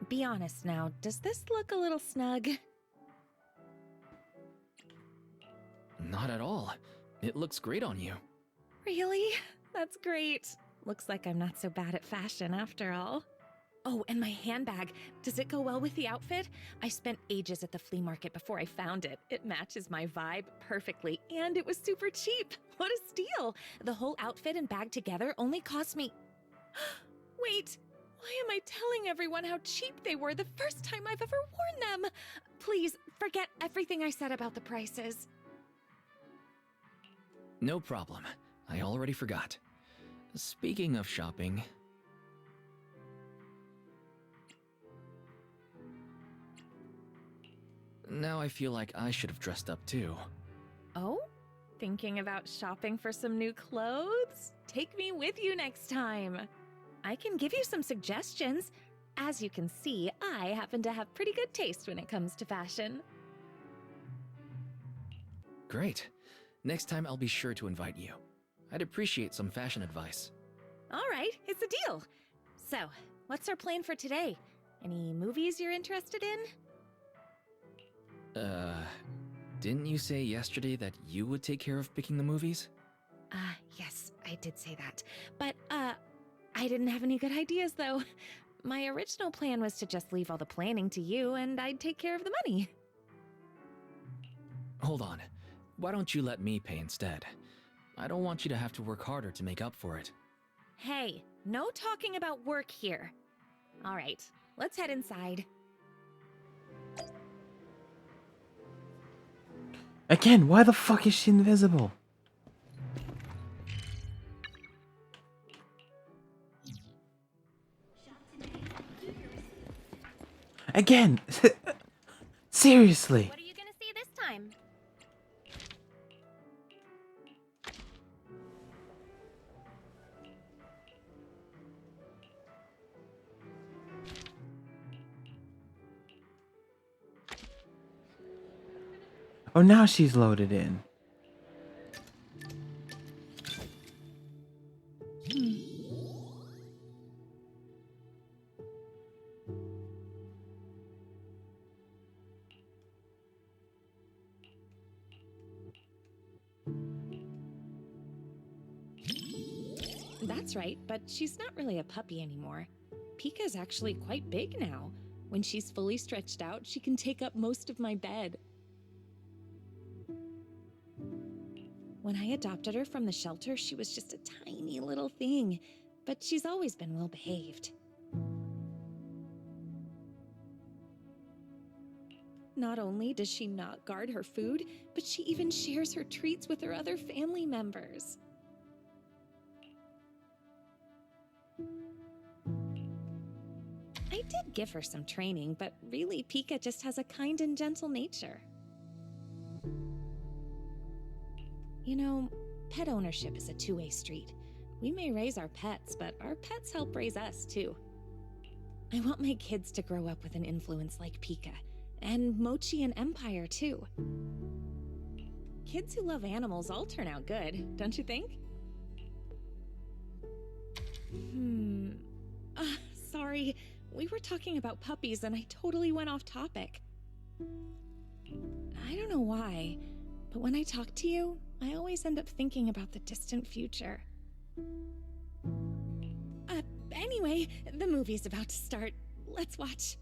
Be honest now, does this look a little snug? Not at all. It looks great on you. Really? That's great. Looks like I'm not so bad at fashion after all. Oh, and my handbag. Does it go well with the outfit? I spent ages at the flea market before I found it. It matches my vibe perfectly, and it was super cheap. What a steal! The whole outfit and bag together only cost me... Wait, why am I telling everyone how cheap they were the first time I've ever worn them? Please, forget everything I said about the prices. No problem. I already forgot. Speaking of shopping... Now I feel like I should have dressed up too. Oh? Thinking about shopping for some new clothes? Take me with you next time. I can give you some suggestions. As you can see, I happen to have pretty good taste when it comes to fashion. Great. Next time I'll be sure to invite you. I'd appreciate some fashion advice. All right, it's a deal. So, what's our plan for today? Any movies you're interested in? Didn't you say yesterday that you would take care of picking the movies? Yes, I did say that. But, I didn't have any good ideas, though. My original plan was to just leave all the planning to you, and I'd take care of the money. Hold on. Why don't you let me pay instead? I don't want you to have to work harder to make up for it. Hey, no talking about work here. All right, let's head inside. Again, why the fuck is she invisible? Again! Seriously! What are you gonna see this time? Oh, now she's loaded in. That's right, but she's not really a puppy anymore. Pika's actually quite big now. When she's fully stretched out, she can take up most of my bed. When I adopted her from the shelter, she was just a tiny little thing, but she's always been well behaved. Not only does she not guard her food, but she even shares her treats with her other family members. I did give her some training, but really, Pika just has a kind and gentle nature. You know, pet ownership is a two-way street. We may raise our pets, but our pets help raise us, too. I want my kids to grow up with an influence like Pika, and Mochi and Empire, too. Kids who love animals all turn out good, don't you think? Sorry. We were talking about puppies and I totally went off topic. I don't know why, but when I talk to you, I always end up thinking about the distant future. Anyway, the movie's about to start. Let's watch.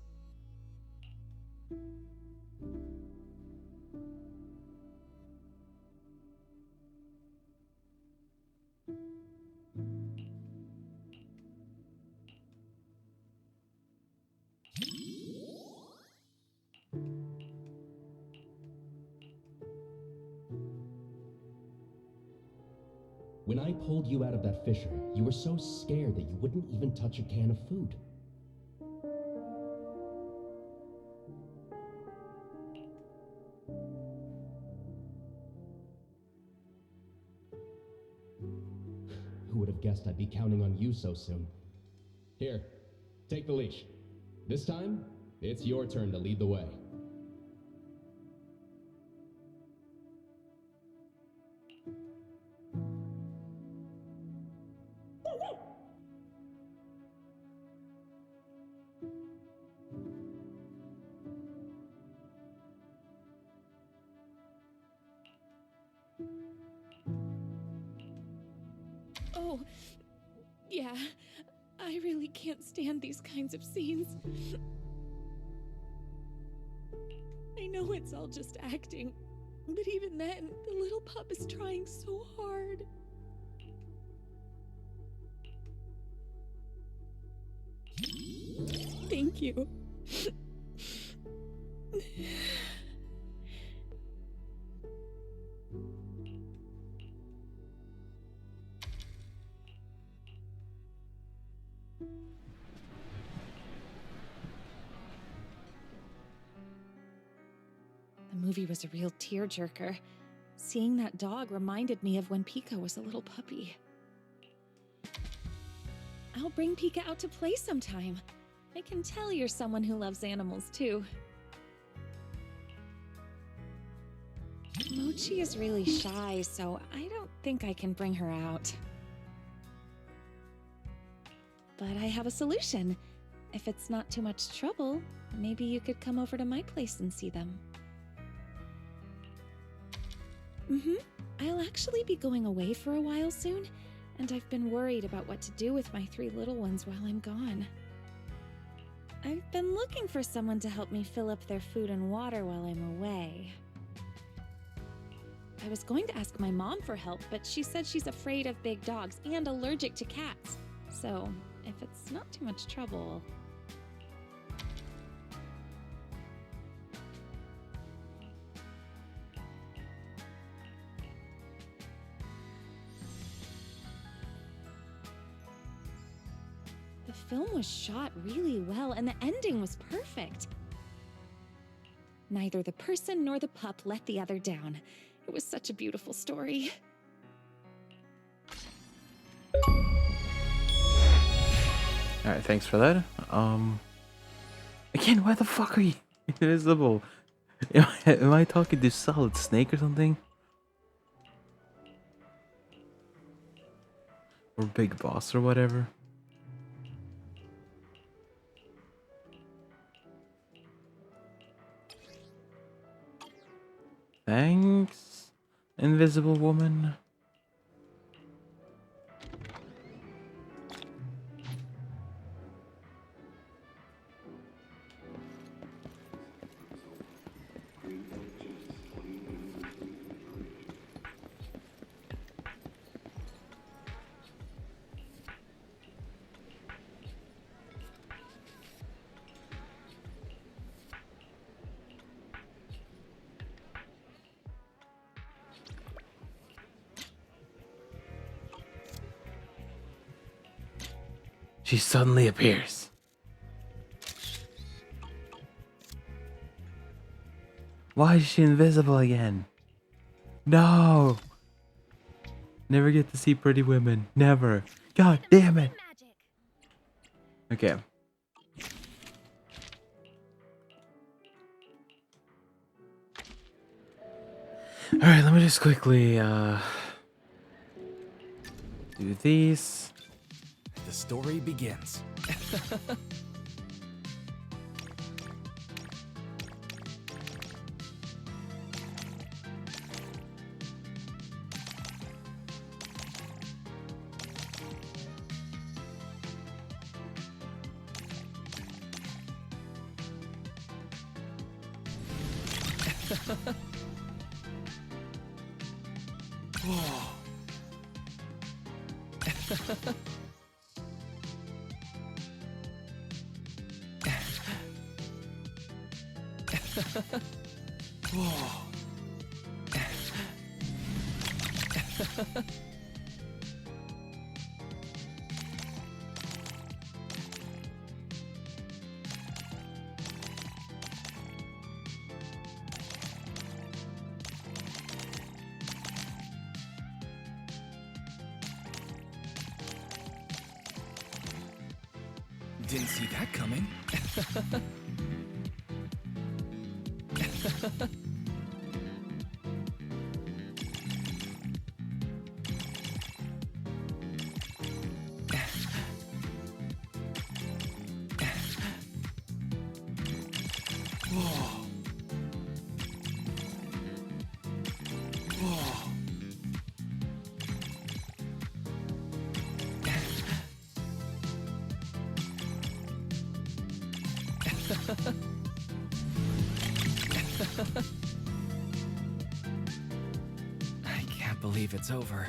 When I pulled you out of that fissure, you were so scared that you wouldn't even touch a can of food. Who would have guessed I'd be counting on you so soon? Here, take the leash. This time, it's your turn to lead the way. Oh, yeah. I really can't stand these kinds of scenes. I know it's all just acting, but even then, the little pup is trying so hard. Thank you. The movie was a real tearjerker. Seeing that dog reminded me of when Pika was a little puppy. I'll bring Pika out to play sometime. I can tell you're someone who loves animals, too. Mochi is really shy, so I don't think I can bring her out. But I have a solution. If it's not too much trouble, maybe you could come over to my place and see them. I'll actually be going away for a while soon, and I've been worried about what to do with my 3 little ones while I'm gone. I've been looking for someone to help me fill up their food and water while I'm away. I was going to ask my mom for help, but she said she's afraid of big dogs and allergic to cats. So, if it's not too much trouble... The film was shot really well, and the ending was perfect. Neither the person nor the pup let the other down. It was such a beautiful story. Alright, thanks for that. Again, why the fuck are you invisible? Am I talking to Solid Snake or something? Or Big Boss or whatever? Thanks, Invisible Woman. She suddenly appears. Why is she invisible again? No! Never get to see pretty women. Never. God damn it. Okay. Alright, let me just quickly do these. The story begins. Whoa. Whoa. Didn't see that coming. Whoa. Whoa. believe it's over.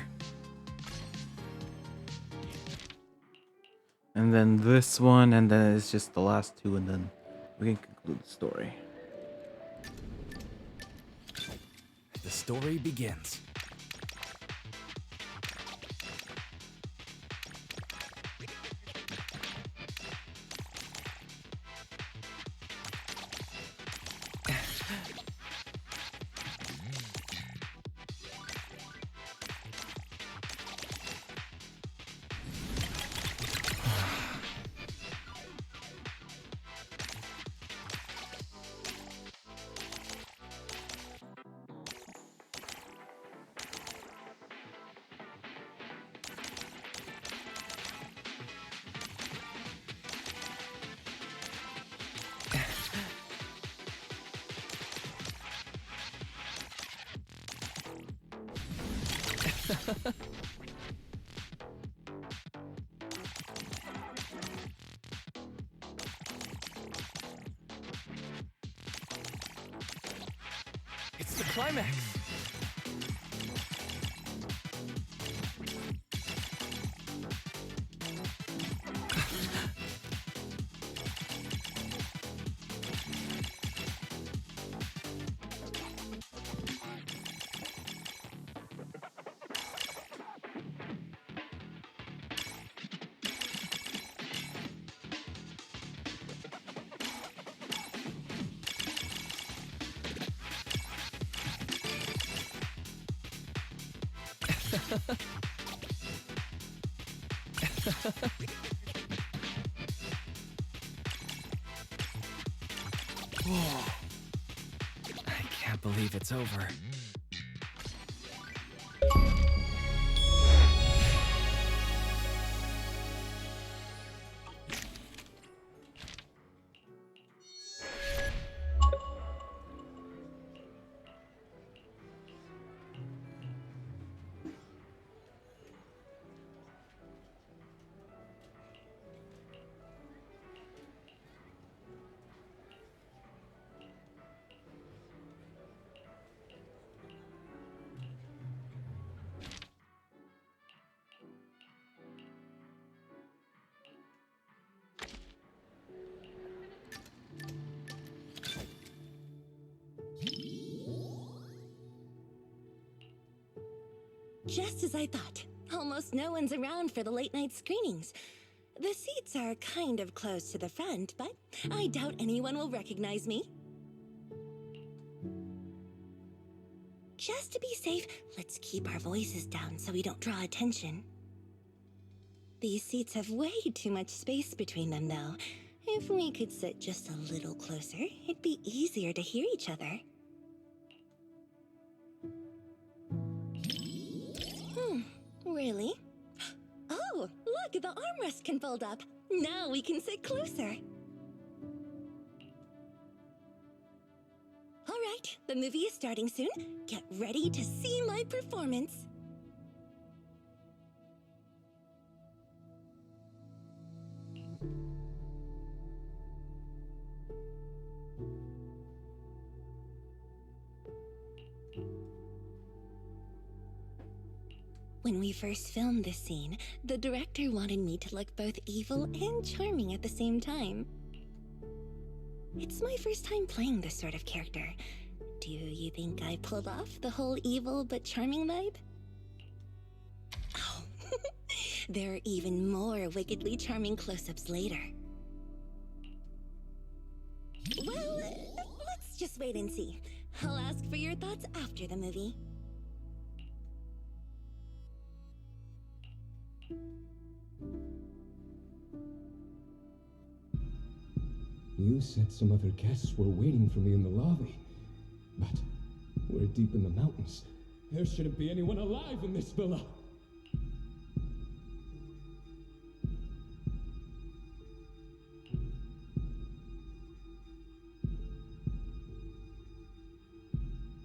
And then this one, and then it's just the last two, and then we can conclude the story. The story begins. It's the climax! Whoa. I can't believe it's over. Just as I thought. Almost no one's around for the late night screenings. The seats are kind of close to the front, but I doubt anyone will recognize me. Just to be safe, let's keep our voices down so we don't draw attention. These seats have way too much space between them, though. If we could sit just a little closer, it'd be easier to hear each other. Really? Oh, look, the armrest can fold up. Now we can sit closer. All right, the movie is starting soon. Get ready to see my performance. When we first filmed this scene, the director wanted me to look both evil and charming at the same time. It's my first time playing this sort of character. Do you think I pulled off the whole evil but charming vibe? Oh, there are even more wickedly charming close-ups later. Well, let's just wait and see. I'll ask for your thoughts after the movie. You said some other guests were waiting for me in the lobby. But we're deep in the mountains. There shouldn't be anyone alive in this villa.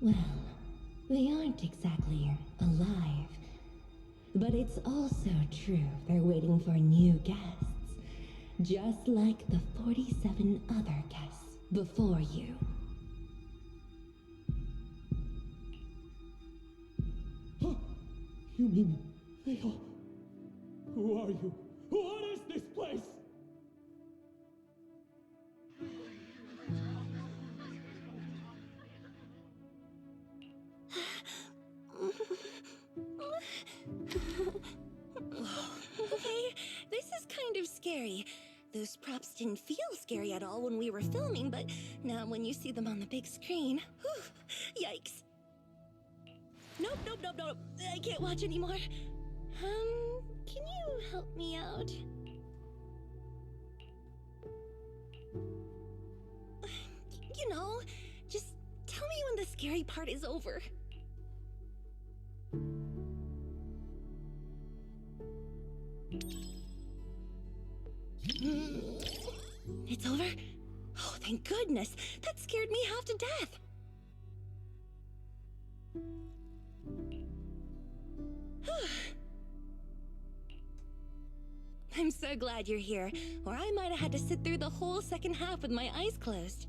Well, they aren't exactly alive. But it's also true they're waiting for new guests. Just like the 47 other guests before you. You mean Vale? Who are you? What is this place? Okay, this is kind of scary. Those props didn't feel scary at all when we were filming, but now when you see them on the big screen, whew, yikes. Nope. I can't watch anymore. Can you help me out? You know, just tell me when the scary part is over. It's over? Oh, thank goodness. That scared me half to death. I'm so glad you're here, or I might have had to sit through the whole second half with my eyes closed.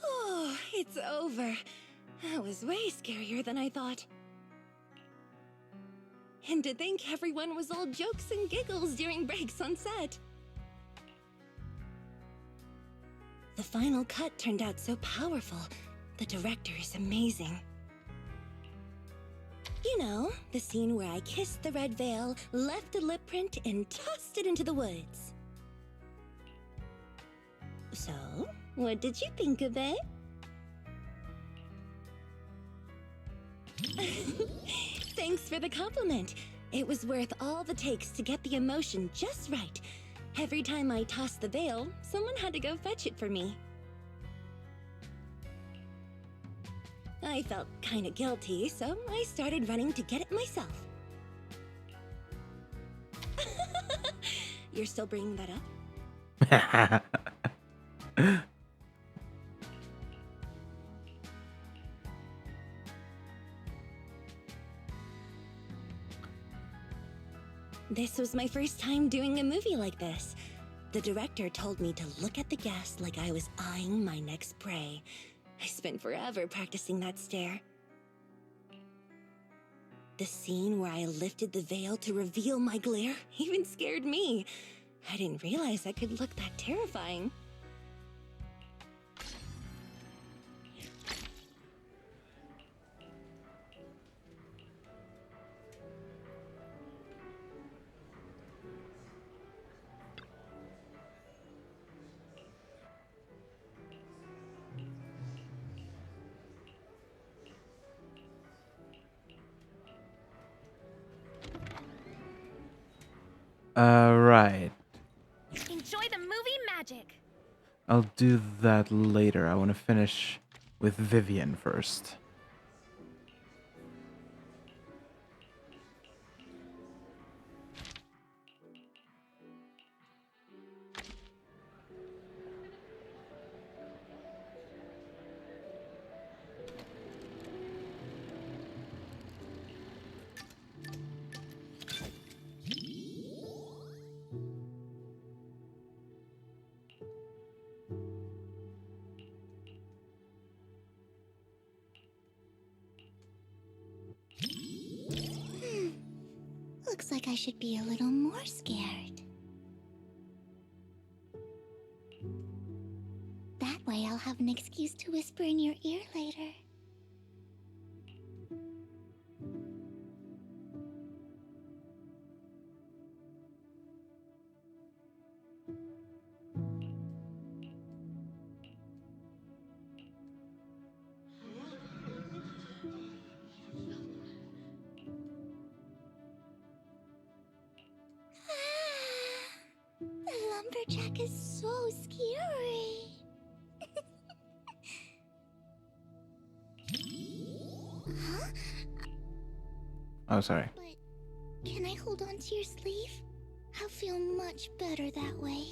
Oh, it's over. That was way scarier than I thought. And to think everyone was all jokes and giggles during breaks on set. The final cut turned out so powerful. The director is amazing. You know, the scene where I kissed the red veil, left a lip print, and tossed it into the woods. So, what did you think of it? Thanks for the compliment. It was worth all the takes to get the emotion just right. Every time I tossed the veil, someone had to go fetch it for me. I felt kinda guilty, so I started running to get it myself. You're still bringing that up? This was my first time doing a movie like this. The director told me to look at the guest like I was eyeing my next prey. I spent forever practicing that stare. The scene where I lifted the veil to reveal my glare even scared me. I didn't realize I could look that terrifying. Right. Enjoy the movie magic. I'll do that later. I want to finish with Vivian first. Looks like I should be a little more scared. That way I'll have an excuse to whisper in your ear later. The lumberjack is so scary. Huh? Oh, sorry. But can I hold on to your sleeve? I'll feel much better that way.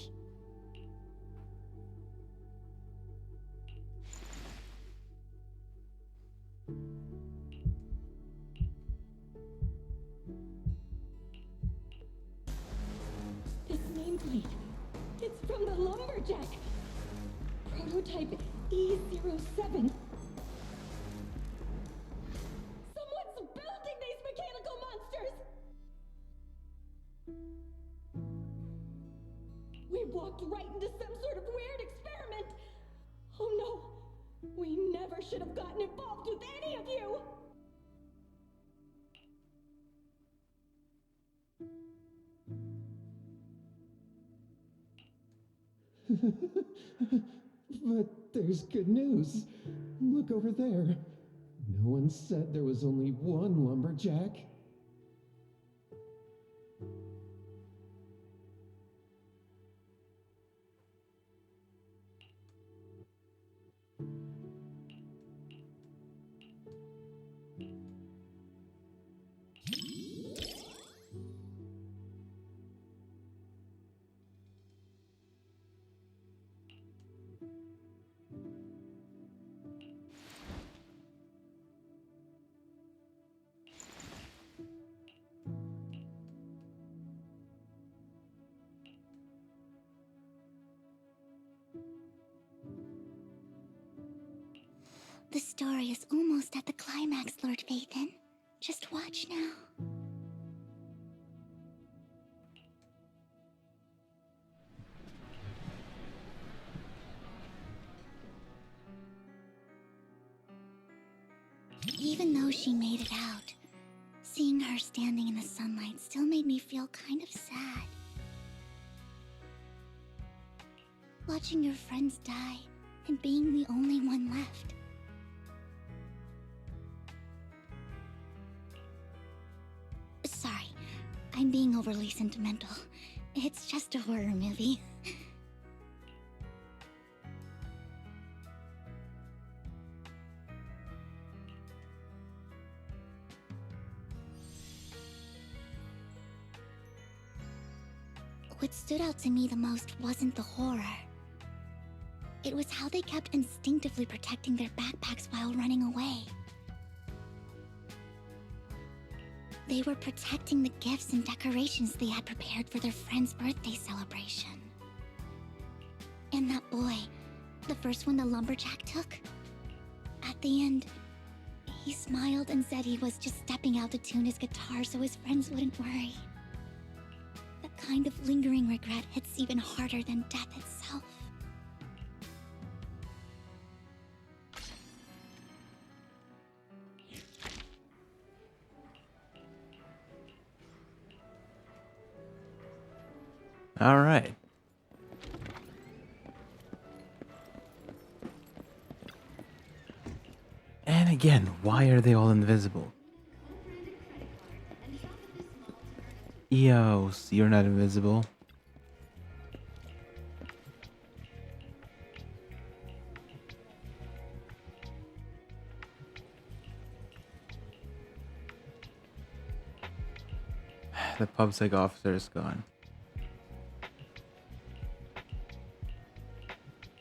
This nameplate. It's from the lumberjack. Prototype E07. Someone's building these mechanical monsters! We walked right into some sort of weird experiment! Oh no! We never should have gotten involved with any of you! But there's good news. Look over there. No one said there was only one lumberjack. The story is almost at the climax, Lord Phaethon. Just watch now. Even though she made it out, seeing her standing in the sunlight still made me feel kind of sad. Watching your friends die and being the only one left. Sorry, I'm being overly sentimental. It's just a horror movie. What stood out to me the most wasn't the horror. It was how they kept instinctively protecting their backpacks while running away. They were protecting the gifts and decorations they had prepared for their friend's birthday celebration. And that boy, the first one the lumberjack took, at the end, he smiled and said he was just stepping out to tune his guitar so his friends wouldn't worry. That kind of lingering regret hits even harder than death itself. All right. And again, why are they all invisible? Eos, you're not invisible. The PubSec officer is gone.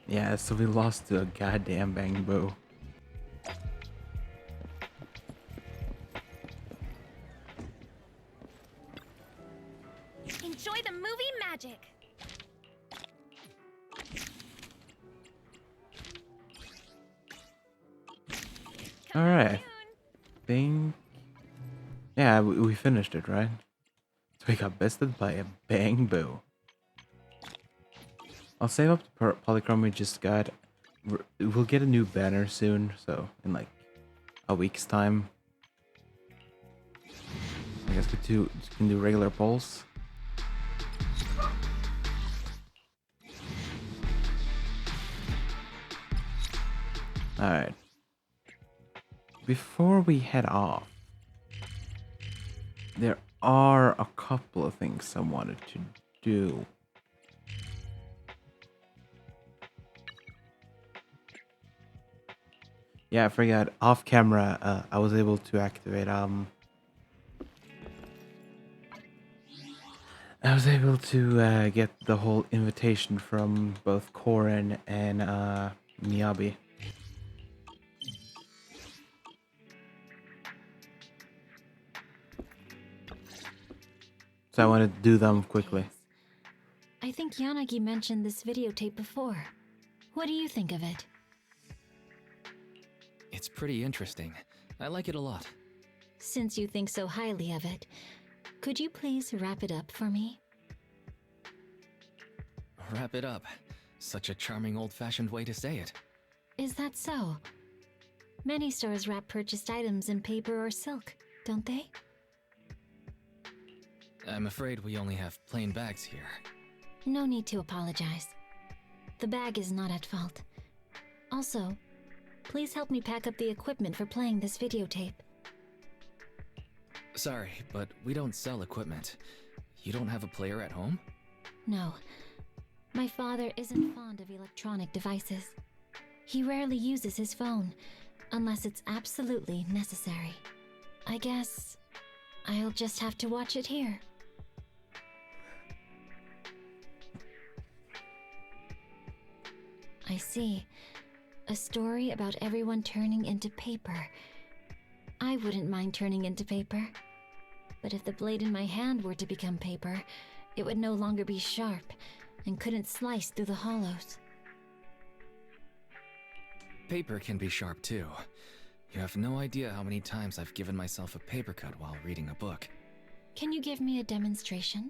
Yeah, so we lost to a goddamn bang boo. Enjoy the movie magic. All right. Think. Yeah, we finished it, right? So we got bested by a bang boo. I'll save up the polychrome we just got. We'll get a new banner soon, so in like a week's time. I guess we can do regular polls. Alright. Before we head off, there are a couple of things I wanted to do. Yeah, I forgot. Off camera, I was able to activate I was able to get the whole invitation from both Korin and Miyabi. So I wanted to do them quickly. I think Yanagi mentioned this videotape before. What do you think of it? It's pretty interesting. I like it a lot. Since you think so highly of it, could you please wrap it up for me? Wrap it up. Such a charming old-fashioned way to say it. Is that so? Many stores wrap purchased items in paper or silk, don't they? I'm afraid we only have plain bags here. No need to apologize. The bag is not at fault. Also, please help me pack up the equipment for playing this videotape. Sorry, but we don't sell equipment. You don't have a player at home? No. My father isn't fond of electronic devices. He rarely uses his phone, unless it's absolutely necessary. I guess I'll just have to watch it here. I see. A story about everyone turning into paper. I wouldn't mind turning into paper. But if the blade in my hand were to become paper, it would no longer be sharp and couldn't slice through the hollows. Paper can be sharp too. You have no idea how many times I've given myself a paper cut while reading a book. Can you give me a demonstration?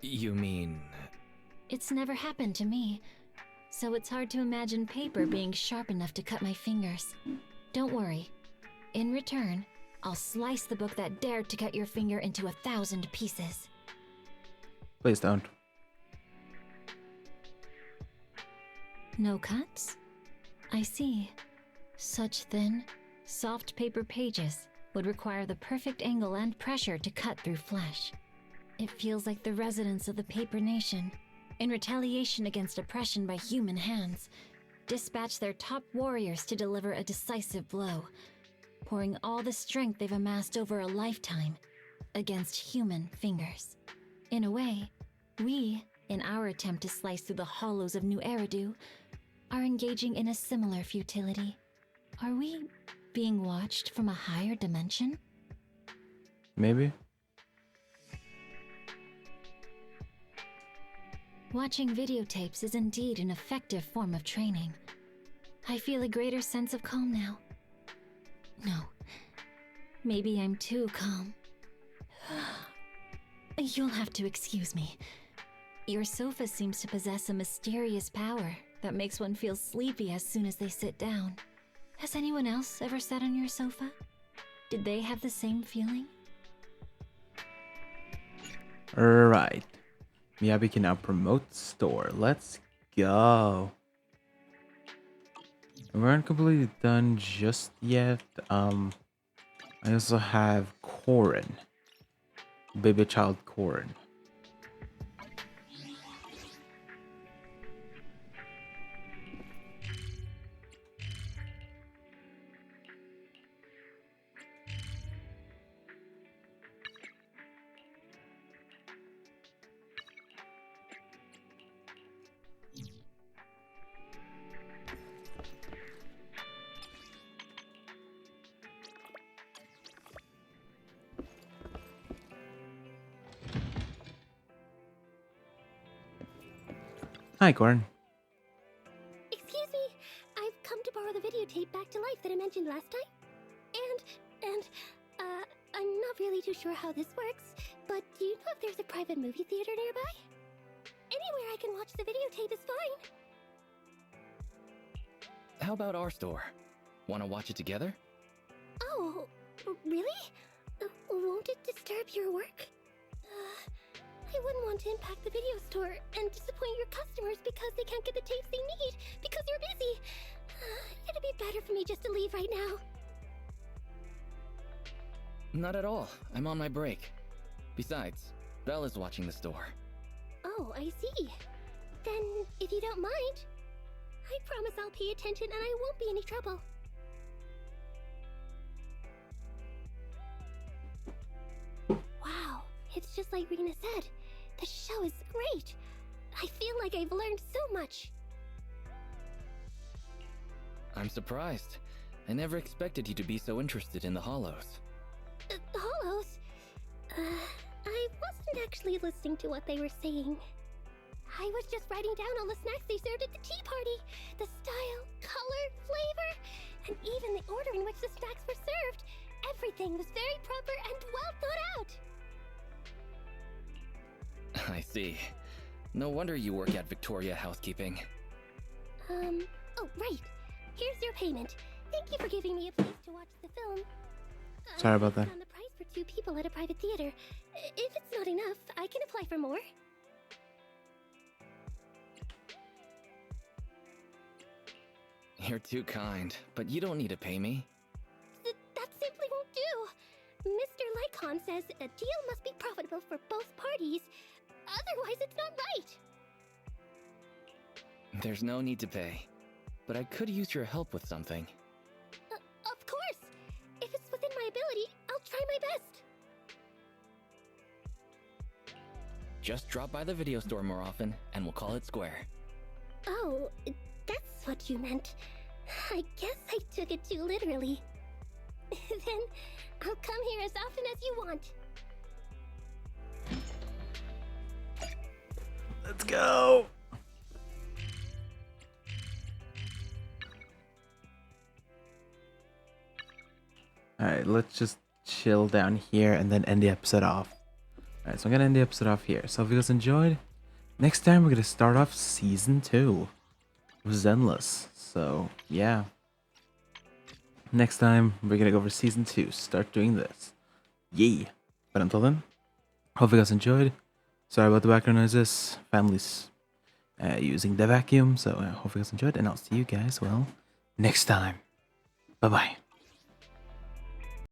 You mean... It's never happened to me, so it's hard to imagine paper being sharp enough to cut my fingers. Don't worry. In return, I'll slice the book that dared to cut your finger into 1,000 pieces. Please don't. No cuts? I see. Such thin, soft paper pages would require the perfect angle and pressure to cut through flesh. It feels like the residents of the paper nation, in retaliation against oppression by human hands, dispatch their top warriors to deliver a decisive blow, pouring all the strength they've amassed over a lifetime against human fingers. In a way, we, in our attempt to slice through the hollows of New Eridu, are engaging in a similar futility. Are we being watched from a higher dimension? Maybe. Watching videotapes is indeed an effective form of training. I feel a greater sense of calm now. No, maybe I'm too calm. You'll have to excuse me. Your sofa seems to possess a mysterious power that makes one feel sleepy as soon as they sit down. Has anyone else ever sat on your sofa? Did they have the same feeling? Alright. Miyabi can now promote store. Let's go. We aren't completely done just yet. I also have Corin. Baby child Corin. Hi, Corin. Excuse me, I've come to borrow the videotape back to life that I mentioned last time. I'm not really too sure how this works, but do you know if there's a private movie theater nearby? Anywhere I can watch the videotape is fine. How about our store? Want to watch it together? Oh, really? Won't it disturb your work? I wouldn't want to impact the video store and disappoint your customers because they can't get the tapes they need because you're busy. It'd be better for me just to leave right now. Not at all. I'm on my break. Besides, Bella's watching the store. Oh, I see. Then, if you don't mind, I promise I'll pay attention and I won't be any trouble. Wow, it's just like Rena said. The show is great. I feel like I've learned so much. I'm surprised. I never expected you to be so interested in the Hollows. Hollows? I wasn't actually listening to what they were saying. I was just writing down all the snacks they served at the tea party. The style, color, flavor, and even the order in which the snacks were served. Everything was very proper and well thought out. I see. No wonder you work at Victoria Housekeeping. Oh, right. Here's your payment. Thank you for giving me a place to watch the film. Sorry about that. On the price for 2 people at a private theater. If it's not enough, I can apply for more. You're too kind, but you don't need to pay me. That simply won't do. Mr. Lycon says a deal must be profitable for both parties. Otherwise, it's not right. There's no need to pay, but I could use your help with something. Of course. If it's within my ability, I'll try my best. Just drop by the video store more often, and we'll call it square. Oh, that's what you meant. I guess I took it too literally. Then I'll come here as often as you want. Let's go. Alright, let's just chill down here and then end the episode off. Alright, so I'm gonna end the episode off here. So if you guys enjoyed, next time we're gonna start off season 2 of Zenless. So yeah. Next time we're gonna go over season 2, start doing this. Yay! But until then, hope you guys enjoyed. Sorry about the background noises. Family's using the vacuum, so I hope you guys enjoyed, and I'll see you guys, well, next time. Bye-bye.